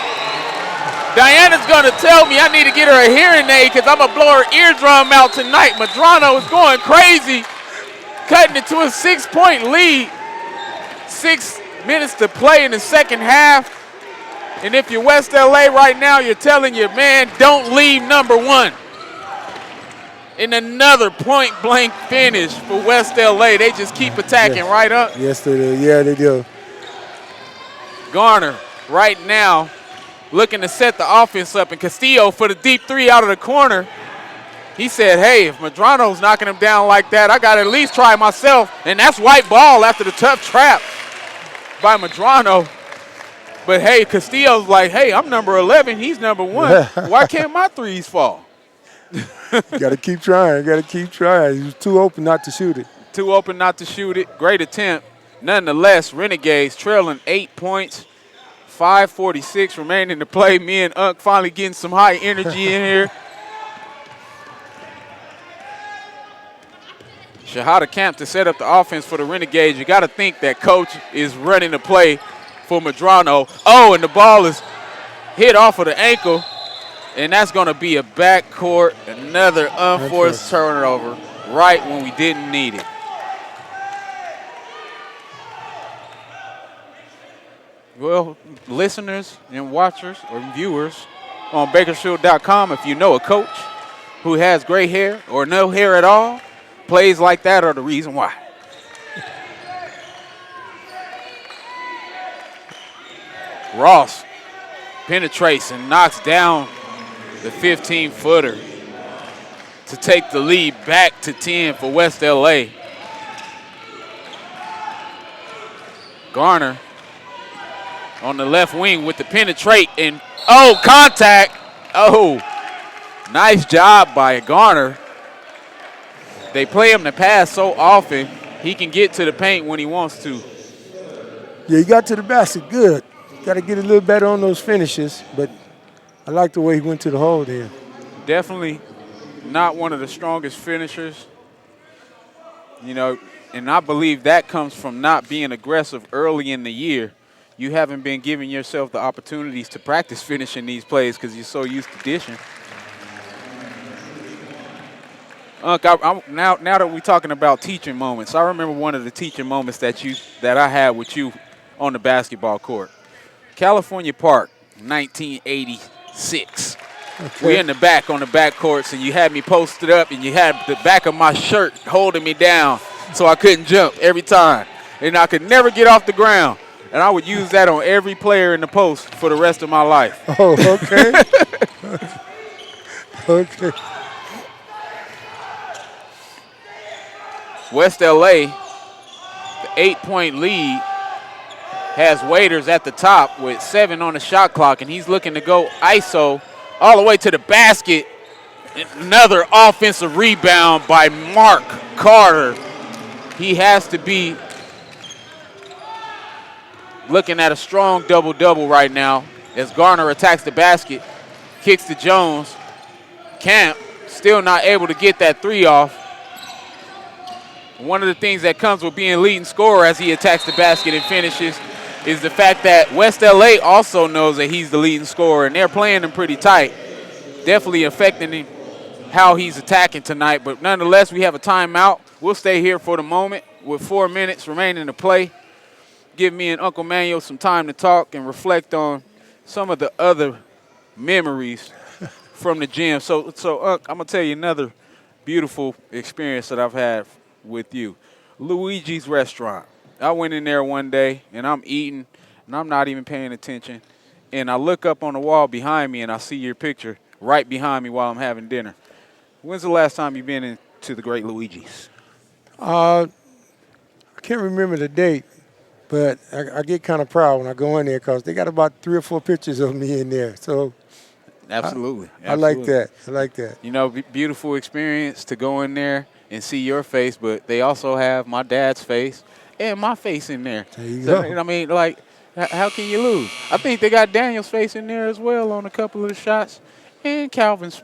Diana's going to tell me I need to get her a hearing aid because I'm going to blow her eardrum out tonight. Medrano is going crazy, cutting it to a 6-point lead. 6 minutes to play in the second half. And if you're West LA right now, you're telling your man, don't leave number 1. In another point-blank finish for West LA. They just keep attacking right up. Yes, they do. Yeah, they do. Garner right now looking to set the offense up, and Castillo for the deep 3 out of the corner. He said, hey, if Medrano's knocking him down like that, I got to at least try myself. And that's white ball after the tough trap by Medrano. But, hey, Castillo's like, hey, I'm number 11. He's number 1. Why can't my threes fall? Got to keep trying. Got to keep trying. He was too open not to shoot it. Too open not to shoot it. Great attempt. Nonetheless, Renegades trailing 8 points. 5:46 remaining to play. Me and Unc finally getting some high energy in here. Shahada Camp to set up the offense for the Renegades. You got to think that coach is running the play for Medrano. Oh, and the ball is hit off of the ankle. And that's going to be a backcourt, another unforced turnover right when we didn't need it. Well, listeners and watchers or viewers on Bakersfield.com, if you know a coach who has gray hair or no hair at all, plays like that are the reason why. Ross penetrates and knocks down the 15-footer to take the lead back to 10 for West LA. Garner on the left wing with the penetrate and, oh, contact. Oh, nice job by Garner. They play him to pass so often, he can get to the paint when he wants to. Yeah, he got to the basket good. Got to get a little better on those finishes, but I like the way he went to the hole there. Definitely not one of the strongest finishers. You know, and I believe that comes from not being aggressive early in the year. You haven't been giving yourself the opportunities to practice finishing these plays because you're so used to dishing. Unc, now that we're talking about teaching moments, I remember one of the teaching moments that I had with you on the basketball court. California Park, 1986. Okay. We're in the back on the back courts, and you had me posted up, and you had the back of my shirt holding me down so I couldn't jump every time. And I could never get off the ground. And I would use that on every player in the post for the rest of my life. Oh, okay. Okay. West LA, the 8-point lead, has Waiters at the top with 7 on the shot clock, and he's looking to go ISO all the way to the basket. Another offensive rebound by Mark Carter. He has to be looking at a strong double-double right now as Garner attacks the basket, kicks to Jones. Camp still not able to get that 3 off. One of the things that comes with being leading scorer as he attacks the basket and finishes is the fact that West LA also knows that he's the leading scorer, and they're playing him pretty tight. Definitely affecting him how he's attacking tonight. But nonetheless, we have a timeout. We'll stay here for the moment with 4 minutes remaining to play. Give me and Uncle Manuel some time to talk and reflect on some of the other memories from the gym. So I'm going to tell you another beautiful experience that I've had with you. Luigi's Restaurant. I went in there one day, and I'm eating, and I'm not even paying attention. And I look up on the wall behind me, and I see your picture right behind me while I'm having dinner. When's the last time you've been into the Great Luigi's? I can't remember the date, but I get kind of proud when I go in there because they got about 3 or 4 pictures of me in there. So Absolutely. I like that. I like that. You know, beautiful experience to go in there and see your face, but they also have my dad's face and my face in there. There you So, go. I mean, like, how can you lose? I think they got Daniel's face in there as well on a couple of the shots, and Calvin's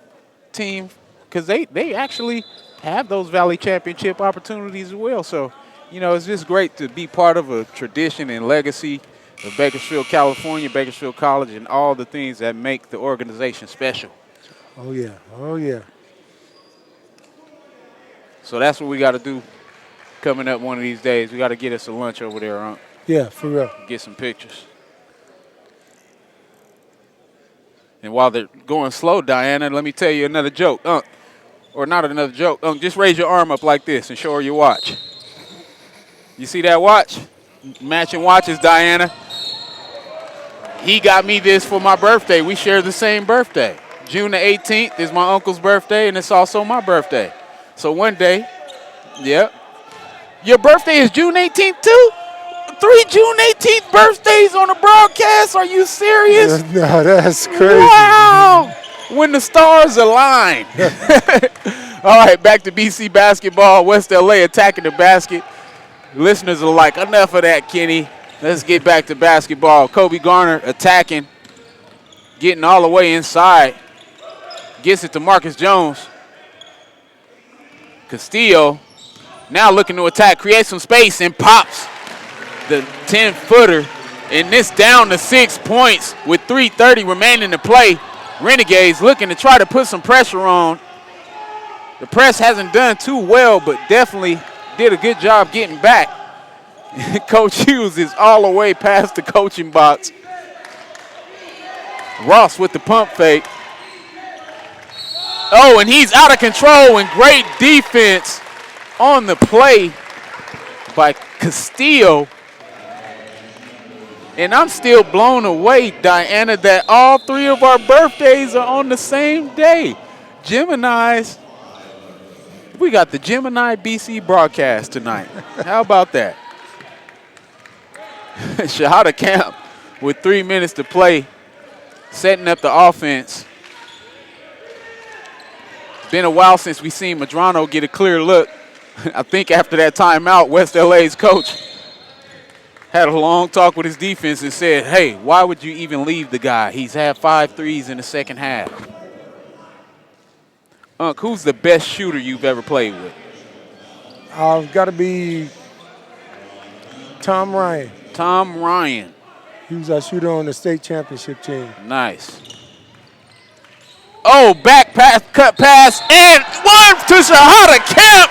team, because they actually have those Valley Championship opportunities as well. So, you know, it's just great to be part of a tradition and legacy of Bakersfield, California, Bakersfield College, and all the things that make the organization special. Oh, yeah. Oh, yeah. So that's what we got to do coming up one of these days. We got to get us a lunch over there, huh? Yeah, for real. Get some pictures. And while they're going slow, Diana, let me tell you another joke. Or not another joke. Just raise your arm up like this and show her your watch. You see that watch? Matching watches, Diana. He got me this for my birthday. We share the same birthday. June the 18th is my uncle's birthday, and it's also my birthday. So one day, yep. Your birthday is June 18th too? 3 June 18th birthdays on the broadcast? Are you serious? No, that's crazy. Wow! When the stars align. All right, back to BC basketball. West LA attacking the basket. Listeners are like, enough of that, Kenny. Let's get back to basketball. Kobe Garner attacking, getting all the way inside. Gets it to Marcus Jones. Castillo now looking to attack, creates some space, and pops the 10-footer. And this down to 6 points with 3:30 remaining to play. Renegades looking to try to put some pressure on. The press hasn't done too well, but definitely did a good job getting back. Coach Hughes is all the way past the coaching box. Ross with the pump fake. Oh, and he's out of control, and great defense on the play by Castillo. And I'm still blown away, Diana, that all 3 of our birthdays are on the same day. Geminis. We got the Gemini BC broadcast tonight. How about that? Shahada Camp with 3 minutes to play, setting up the offense. Been a while since we seen Madrano get a clear look. I think after that timeout, West LA's coach had a long talk with his defense and said, hey, why would you even leave the guy? He's had 5 threes in the second half. Who's the best shooter you've ever played with? Got to be Tom Ryan. Tom Ryan. He was our shooter on the state championship team. Nice. Oh, back pass, cut pass, and one to Shahada Camp.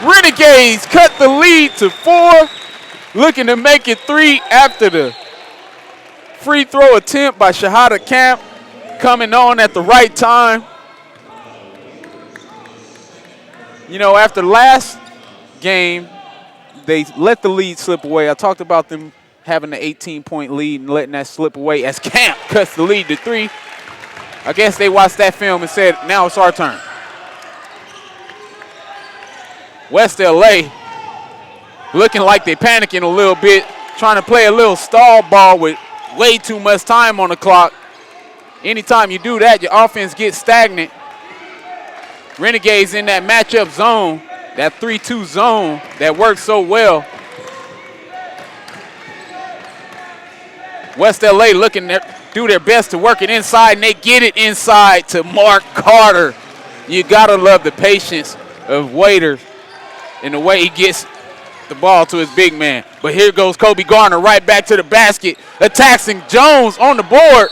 Renegades cut the lead to 4. Looking to make it 3 after the free throw attempt by Shahada Camp. Coming on at the right time. You know, after last game, they let the lead slip away. I talked about them having an 18-point lead and letting that slip away as Camp cuts the lead to 3. I guess they watched that film and said, now it's our turn. West LA looking like they're panicking a little bit, trying to play a little stall ball with way too much time on the clock. Anytime you do that, your offense gets stagnant. Renegades in that matchup zone, that 3-2 zone that works so well. West LA looking to do their best to work it inside, and they get it inside to Mark Carter. You gotta love the patience of Waiter and the way he gets the ball to his big man. But here goes Kobe Garner right back to the basket, attacking Jones on the board.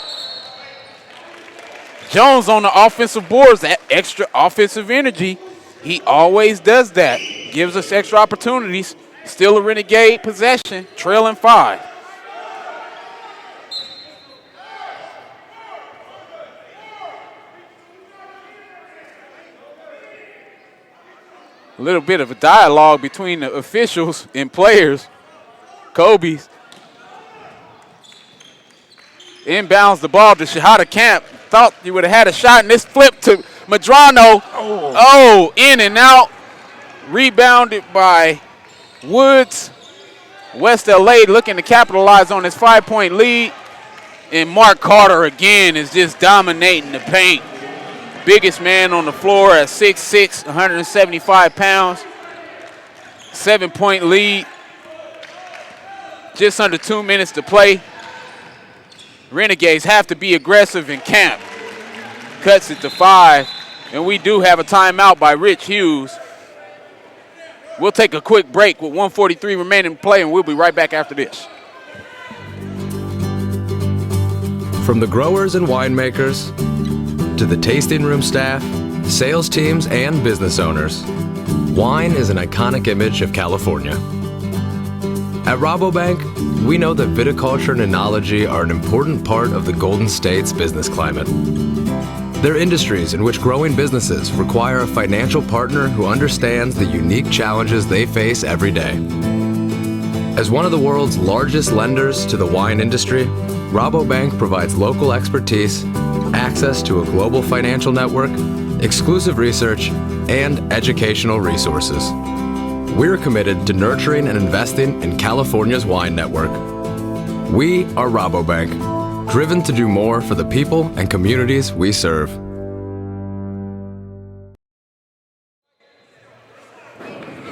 Jones on the offensive boards, that extra offensive energy. He always does that. Gives us extra opportunities. Still a Renegade possession, trailing 5. A little bit of a dialogue between the officials and players. Kobe's inbounds the ball to Shahada Camp. Thought he would have had a shot, and this flip to Medrano. Oh, in and out. Rebounded by Woods. West LA looking to capitalize on his 5-point lead. And Mark Carter again is just dominating the paint. Biggest man on the floor at 6'6", 175 pounds. 7-point lead. Just under 2 minutes to play. Renegades have to be aggressive, and Camp cuts it to 5. And we do have a timeout by Rich Hughes. We'll take a quick break with 1:43 remaining to play, and we'll be right back after this. From the growers and winemakers to the tasting room staff, sales teams, and business owners, wine is an iconic image of California. At Rabobank, we know that viticulture and enology are an important part of the Golden State's business climate. They're industries in which growing businesses require a financial partner who understands the unique challenges they face every day. As one of the world's largest lenders to the wine industry, Rabobank provides local expertise, access to a global financial network, exclusive research, and educational resources. We're committed to nurturing and investing in California's wine network. We are Rabobank, driven to do more for the people and communities we serve.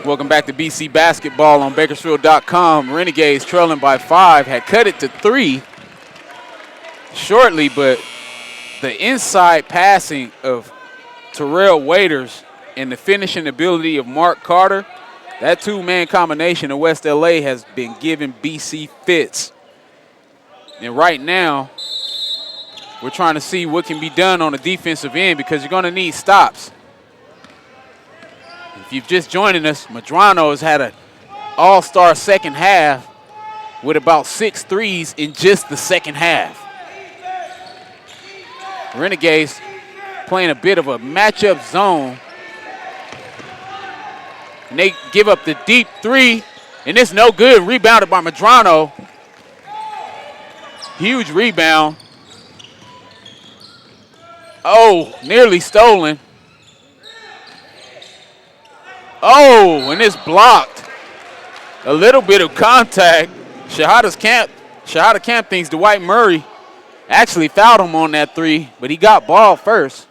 Welcome back to BC Basketball on Bakersfield.com. Renegades trailing by 5, had cut it to 3 shortly, but the inside passing of Terrell Waiters and the finishing ability of Mark Carter, that two-man combination of West LA has been giving BC fits. And right now, we're trying to see what can be done on the defensive end because you're going to need stops. If you've just joining us, Medrano has had an all-star second half with about 6 threes in just the second half. Renegades playing a bit of a matchup zone. And they give up the deep 3, and it's no good. Rebounded by Medrano. Huge rebound. Oh, nearly stolen. Oh, and it's blocked. A little bit of contact. Shahada Camp thinks Dwight Murray actually fouled him on that 3, but he got ball first.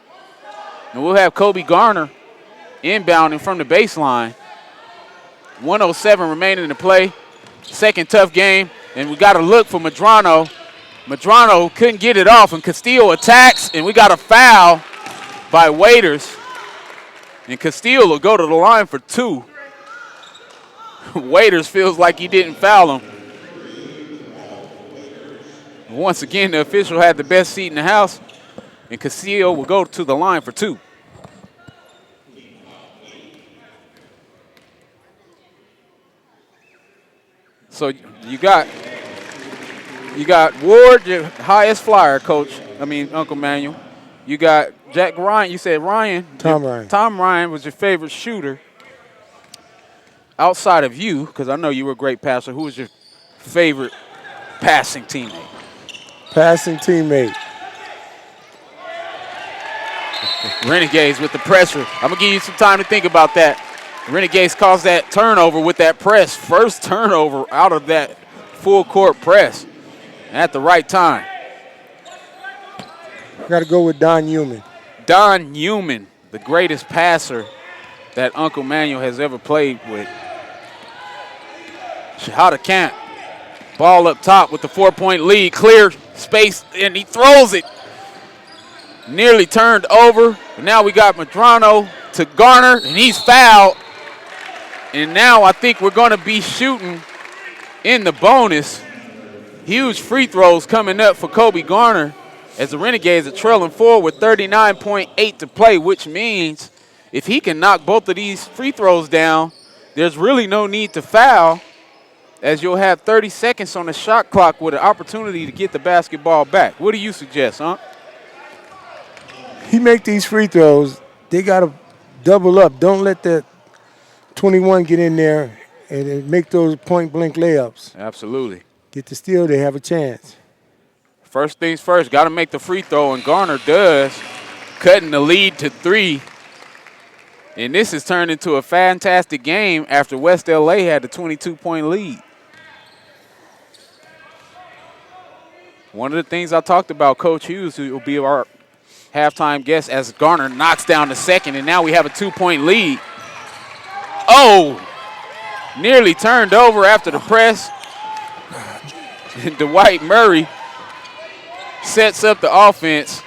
And we'll have Kobe Garner inbounding from the baseline. 1:07 remaining to play. Second tough game, and we got to look for Medrano. Medrano couldn't get it off, and Castillo attacks, and we got a foul by Waiters. And Castillo will go to the line for 2. Waiters feels like he didn't foul him. Once again, the official had the best seat in the house, and Castillo will go to the line for 2. So you got Ward, your highest flyer, Uncle Manuel. You got Jack Ryan. You said Ryan. Ryan. Tom Ryan was your favorite shooter. Outside of you, because I know you were a great passer, who was your favorite passing teammate? Passing teammate. Renegades with the pressure. I'm going to give you some time to think about that. Renegades caused that turnover with that press. First turnover out of that full court press at the right time. Got to go with Don Newman. Don Newman, the greatest passer that Uncle Manuel has ever played with. Shahada Camp, ball up top with the 4-point lead. Clear space, and he throws it. Nearly turned over. But now we got Medrano to Garner, and he's fouled. And now I think we're going to be shooting in the bonus. Huge free throws coming up for Kobe Garner as the Renegades are trailing forward with 39.8 to play, which means if he can knock both of these free throws down, there's really no need to foul, as you'll have 30 seconds on the shot clock with an opportunity to get the basketball back. What do you suggest, huh? He make these free throws, they got to double up. Don't let that 21 get in there and make those point-blank layups. Absolutely. Get the steal, they have a chance. First things first, got to make the free throw, and Garner does, cutting the lead to 3. And this has turned into a fantastic game after West LA had the 22-point lead. One of the things I talked about, Coach Hughes, who will be our halftime guest, as Garner knocks down the second, and now we have a 2-point lead. Oh, nearly turned over after the press. Dwight Murray sets up the offense.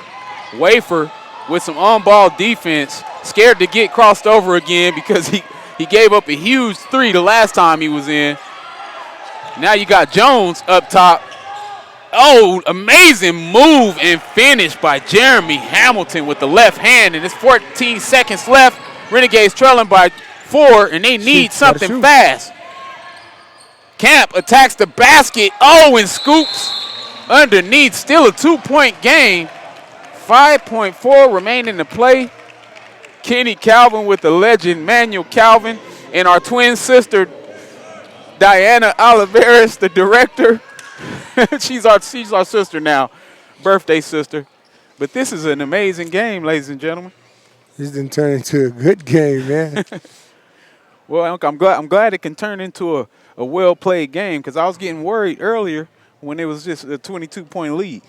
Wafer with some on-ball defense, scared to get crossed over again because he gave up a huge 3 the last time he was in. Now you got Jones up top. Oh, amazing move and finish by Jeremy Hamilton with the left hand, and it's 14 seconds left. Renegades trailing by 4, and they need something fast. Camp attacks the basket. Oh, and scoops underneath. Still a 2-point game. 5.4 remaining to play. Kenny Calvin with the legend Manuel Calvin, and our twin sister Diana Oliveris, the director. she's our sister now, birthday sister. But this is an amazing game, ladies and gentlemen. This didn't turn into a good game, man. Well, I'm glad it can turn into a well-played game, because I was getting worried earlier when it was just a 22-point lead.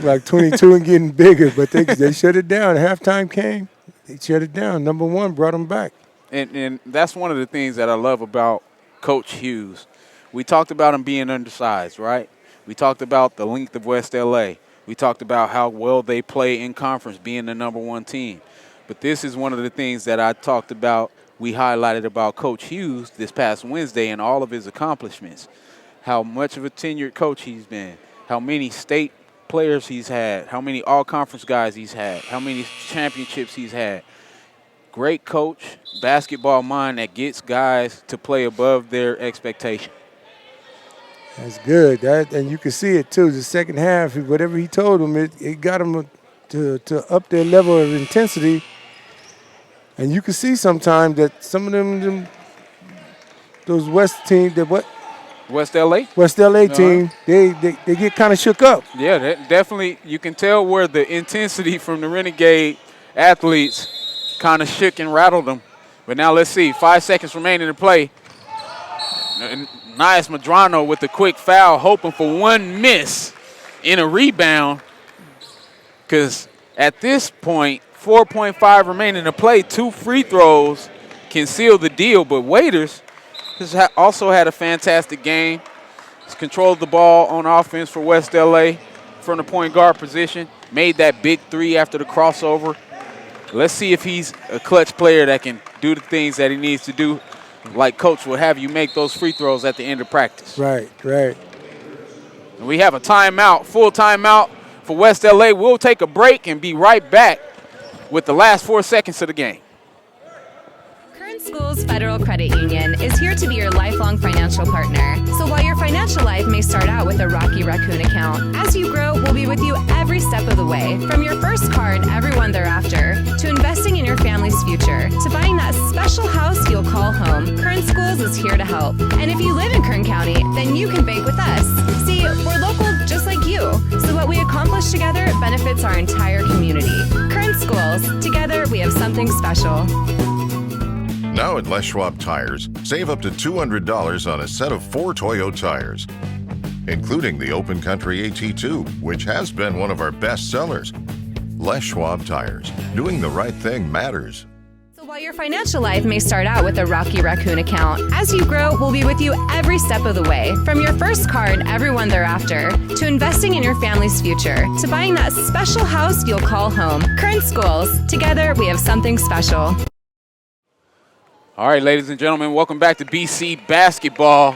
Like 22 and getting bigger, but they shut it down. Halftime came, they shut it down. Number 1 brought them back. And that's one of the things that I love about Coach Hughes. We talked about him being undersized, right? We talked about the length of West LA. We talked about how well they play in conference, being the number 1 team. But this is one of the things that I talked about, we highlighted about Coach Hughes this past Wednesday and all of his accomplishments. How much of a tenured coach he's been, how many state players he's had, how many all-conference guys he's had, how many championships he's had. Great coach, basketball mind that gets guys to play above their expectation. That's good. And you can see it, too. The second half, whatever he told them, it got them to up their level of intensity. And you can see sometimes that some of them those West teams, West LA? West LA team, they get kind of shook up. Yeah, definitely. You can tell where the intensity from the Renegade athletes kind of shook and rattled them. But now let's see. 5 seconds remaining to play. Nias Madrano with the quick foul, hoping for one miss in a rebound. Because at this point, 4.5 remaining to play, 2 free throws can seal the deal. But Waiters has also had a fantastic game. He's controlled the ball on offense for West LA from the point guard position. Made that big 3 after the crossover. Let's see if he's a clutch player that can do the things that he needs to do, like Coach would have you make those free throws at the end of practice. Right. And we have a timeout, full timeout for West LA. We'll take a break and be right back with the last 4 seconds of the game. Schools Federal Credit Union is here to be your lifelong financial partner. So while your financial life may start out with a Rocky Raccoon account, as you grow, we'll be with you every step of the way. From your first car and everyone thereafter, to investing in your family's future, to buying that special house you'll call home, Kern Schools is here to help. And if you live in Kern County, then you can bank with us. See, we're local just like you, so what we accomplish together benefits our entire community. Kern Schools, together we have something special. Now at Les Schwab Tires, save up to $200 on a set of 4 Toyo tires, including the Open Country AT2, which has been one of our best sellers. Les Schwab Tires, doing the right thing matters. So while your financial life may start out with a Rocky Raccoon account, as you grow, we'll be with you every step of the way. From your first car and everyone thereafter, to investing in your family's future, to buying that special house you'll call home. Kern Schools, together we have something special. All right, ladies and gentlemen, welcome back to BC Basketball.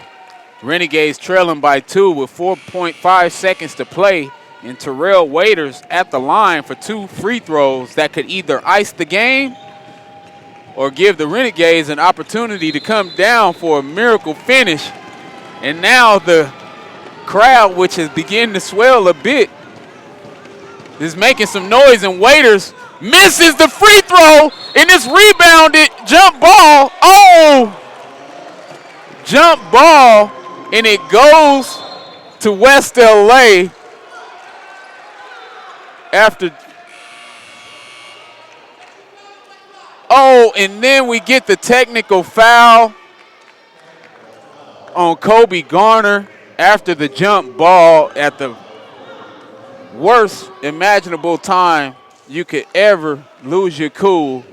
Renegades trailing by 2 with 4.5 seconds to play. And Terrell Waiters at the line for 2 free throws that could either ice the game or give the Renegades an opportunity to come down for a miracle finish. And now the crowd, which is beginning to swell a bit, is making some noise, and Waiters Misses the free throw, and it's rebounded. Jump ball. Oh! Jump ball, and it goes to West LA after. Oh, and then we get the technical foul on Kobe Garner after the jump ball at the worst imaginable time you could ever lose your cool.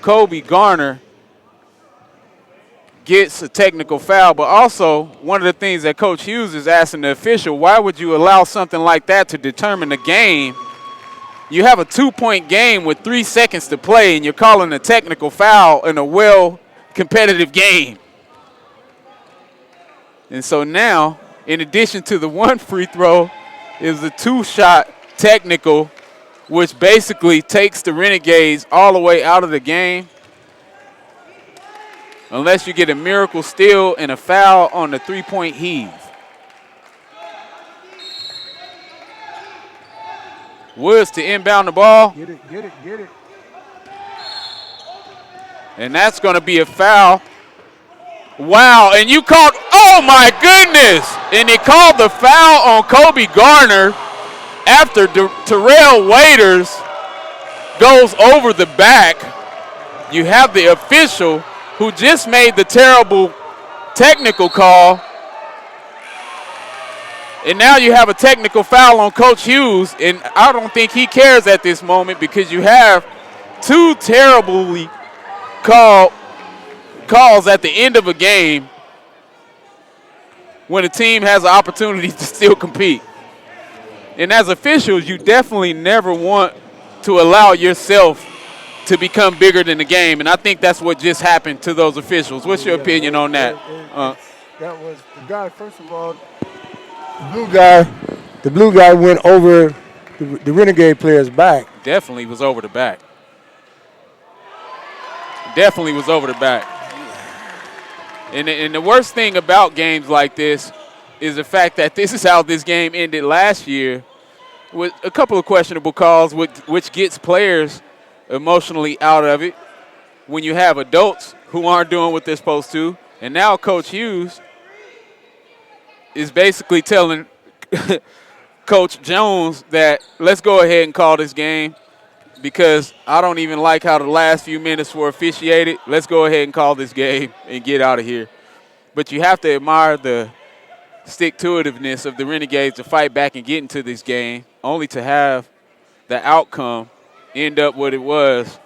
Kobe Garner gets a technical foul, but also one of the things that Coach Hughes is asking the official, why would you allow something like that to determine the game? You have a 2-point game with 3 seconds to play, and you're calling a technical foul in a well-competitive game. And so now, in addition to the 1 free throw, is the 2-shot technical, which basically takes the Renegades all the way out of the game. Unless you get a miracle steal and a foul on the 3-point heave. Woods to inbound the ball. Get it. And that's going to be a foul. Wow, and you called, oh my goodness. And they called the foul on Kobe Garner after Terrell Waiters goes over the back. You have the official who just made the terrible technical call. And now you have a technical foul on Coach Hughes, and I don't think he cares at this moment because you have 2 terribly calls at the end of a game when a team has an opportunity to still compete. And as officials, you definitely never want to allow yourself to become bigger than the game, and I think that's what just happened to those officials. What's your opinion on that? That was the guy, first of all, the blue guy went over the Renegade player's back. Definitely was over the back. Definitely was over the back. And the worst thing about games like this is the fact that this is how this game ended last year with a couple of questionable calls, which gets players emotionally out of it when you have adults who aren't doing what they're supposed to. And now Coach Hughes is basically telling Coach Jones that let's go ahead and call this game because I don't even like how the last few minutes were officiated. Let's go ahead and call this game and get out of here. But you have to admire the stick-to-itiveness of the Renegades to fight back and get into this game, only to have the outcome end up what it was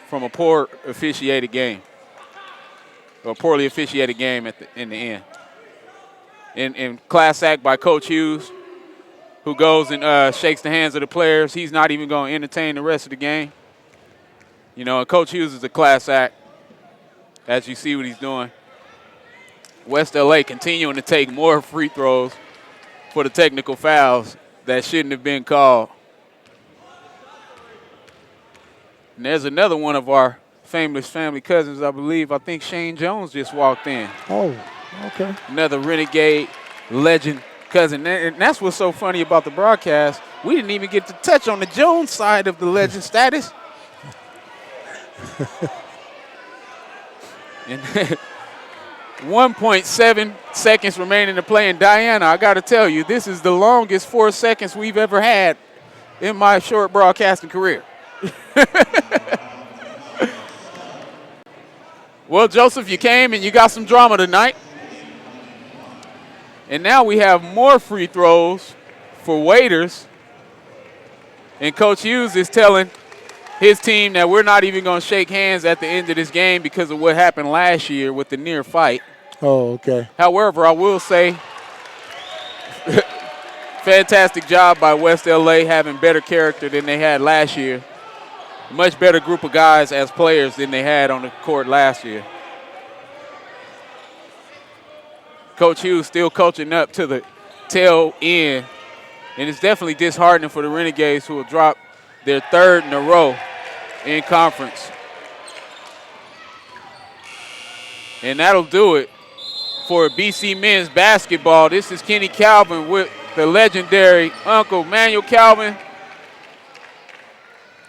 from a poor officiated game, or poorly officiated game in the end. And class act by Coach Hughes, who goes and shakes the hands of the players. He's not even going to entertain the rest of the game. You know, and Coach Hughes is a class act, as you see what he's doing. West LA continuing to take more free throws for the technical fouls that shouldn't have been called. And there's another one of our famous family cousins, I believe. I think Shane Jones just walked in. Oh, okay. Another Renegade legend cousin. And that's what's so funny about the broadcast. We didn't even get to touch on the Jones side of the legend status. And 1.7 seconds remaining to play. And Diana, I got to tell you, this is the longest 4 seconds we've ever had in my short broadcasting career. Well, Joseph, you came and you got some drama tonight. And now we have more free throws for Waiters. And Coach Hughes is telling his team that we're not even going to shake hands at the end of this game because of what happened last year with the near fight. Oh, okay. However, I will say fantastic job by West LA having better character than they had last year. Much better group of guys as players than they had on the court last year. Coach Hughes still coaching up to the tail end. And it's definitely disheartening for the Renegades, who will drop their 3rd in a row in conference. And that'll do it for BC men's basketball. This is Kenny Calvin with the legendary Uncle Manuel Calvin.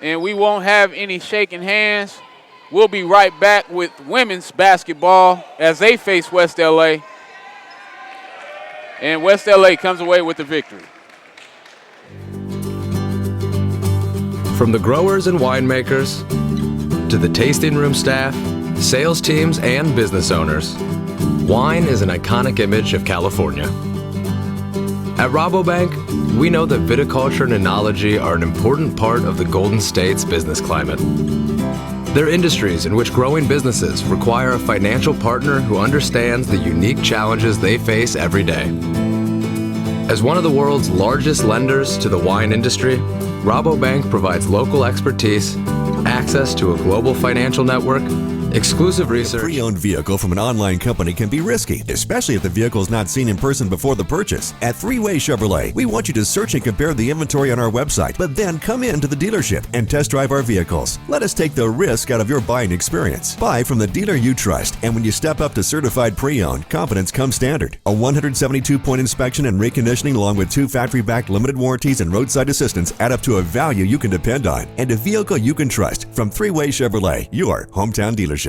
and we won't have any shaking hands. We'll be right back with women's basketball as they face West LA. And West LA comes away with the victory. From the growers and winemakers to the tasting room staff, sales teams, and business owners, wine is an iconic image of California. At Rabobank, we know that viticulture and enology are an important part of the Golden State's business climate. They're industries in which growing businesses require a financial partner who understands the unique challenges they face every day. As one of the world's largest lenders to the wine industry, Rabobank provides local expertise, access to a global financial network, exclusive research. A pre-owned vehicle from an online company can be risky, especially if the vehicle is not seen in person before the purchase. At Three-Way Chevrolet, we want you to search and compare the inventory on our website, but then come in to the dealership and test drive our vehicles. Let us take the risk out of your buying experience. Buy from the dealer you trust, and when you step up to certified pre-owned, confidence comes standard. A 172-point inspection and reconditioning along with 2 factory-backed limited warranties and roadside assistance add up to a value you can depend on, and a vehicle you can trust from Three-Way Chevrolet, your hometown dealership.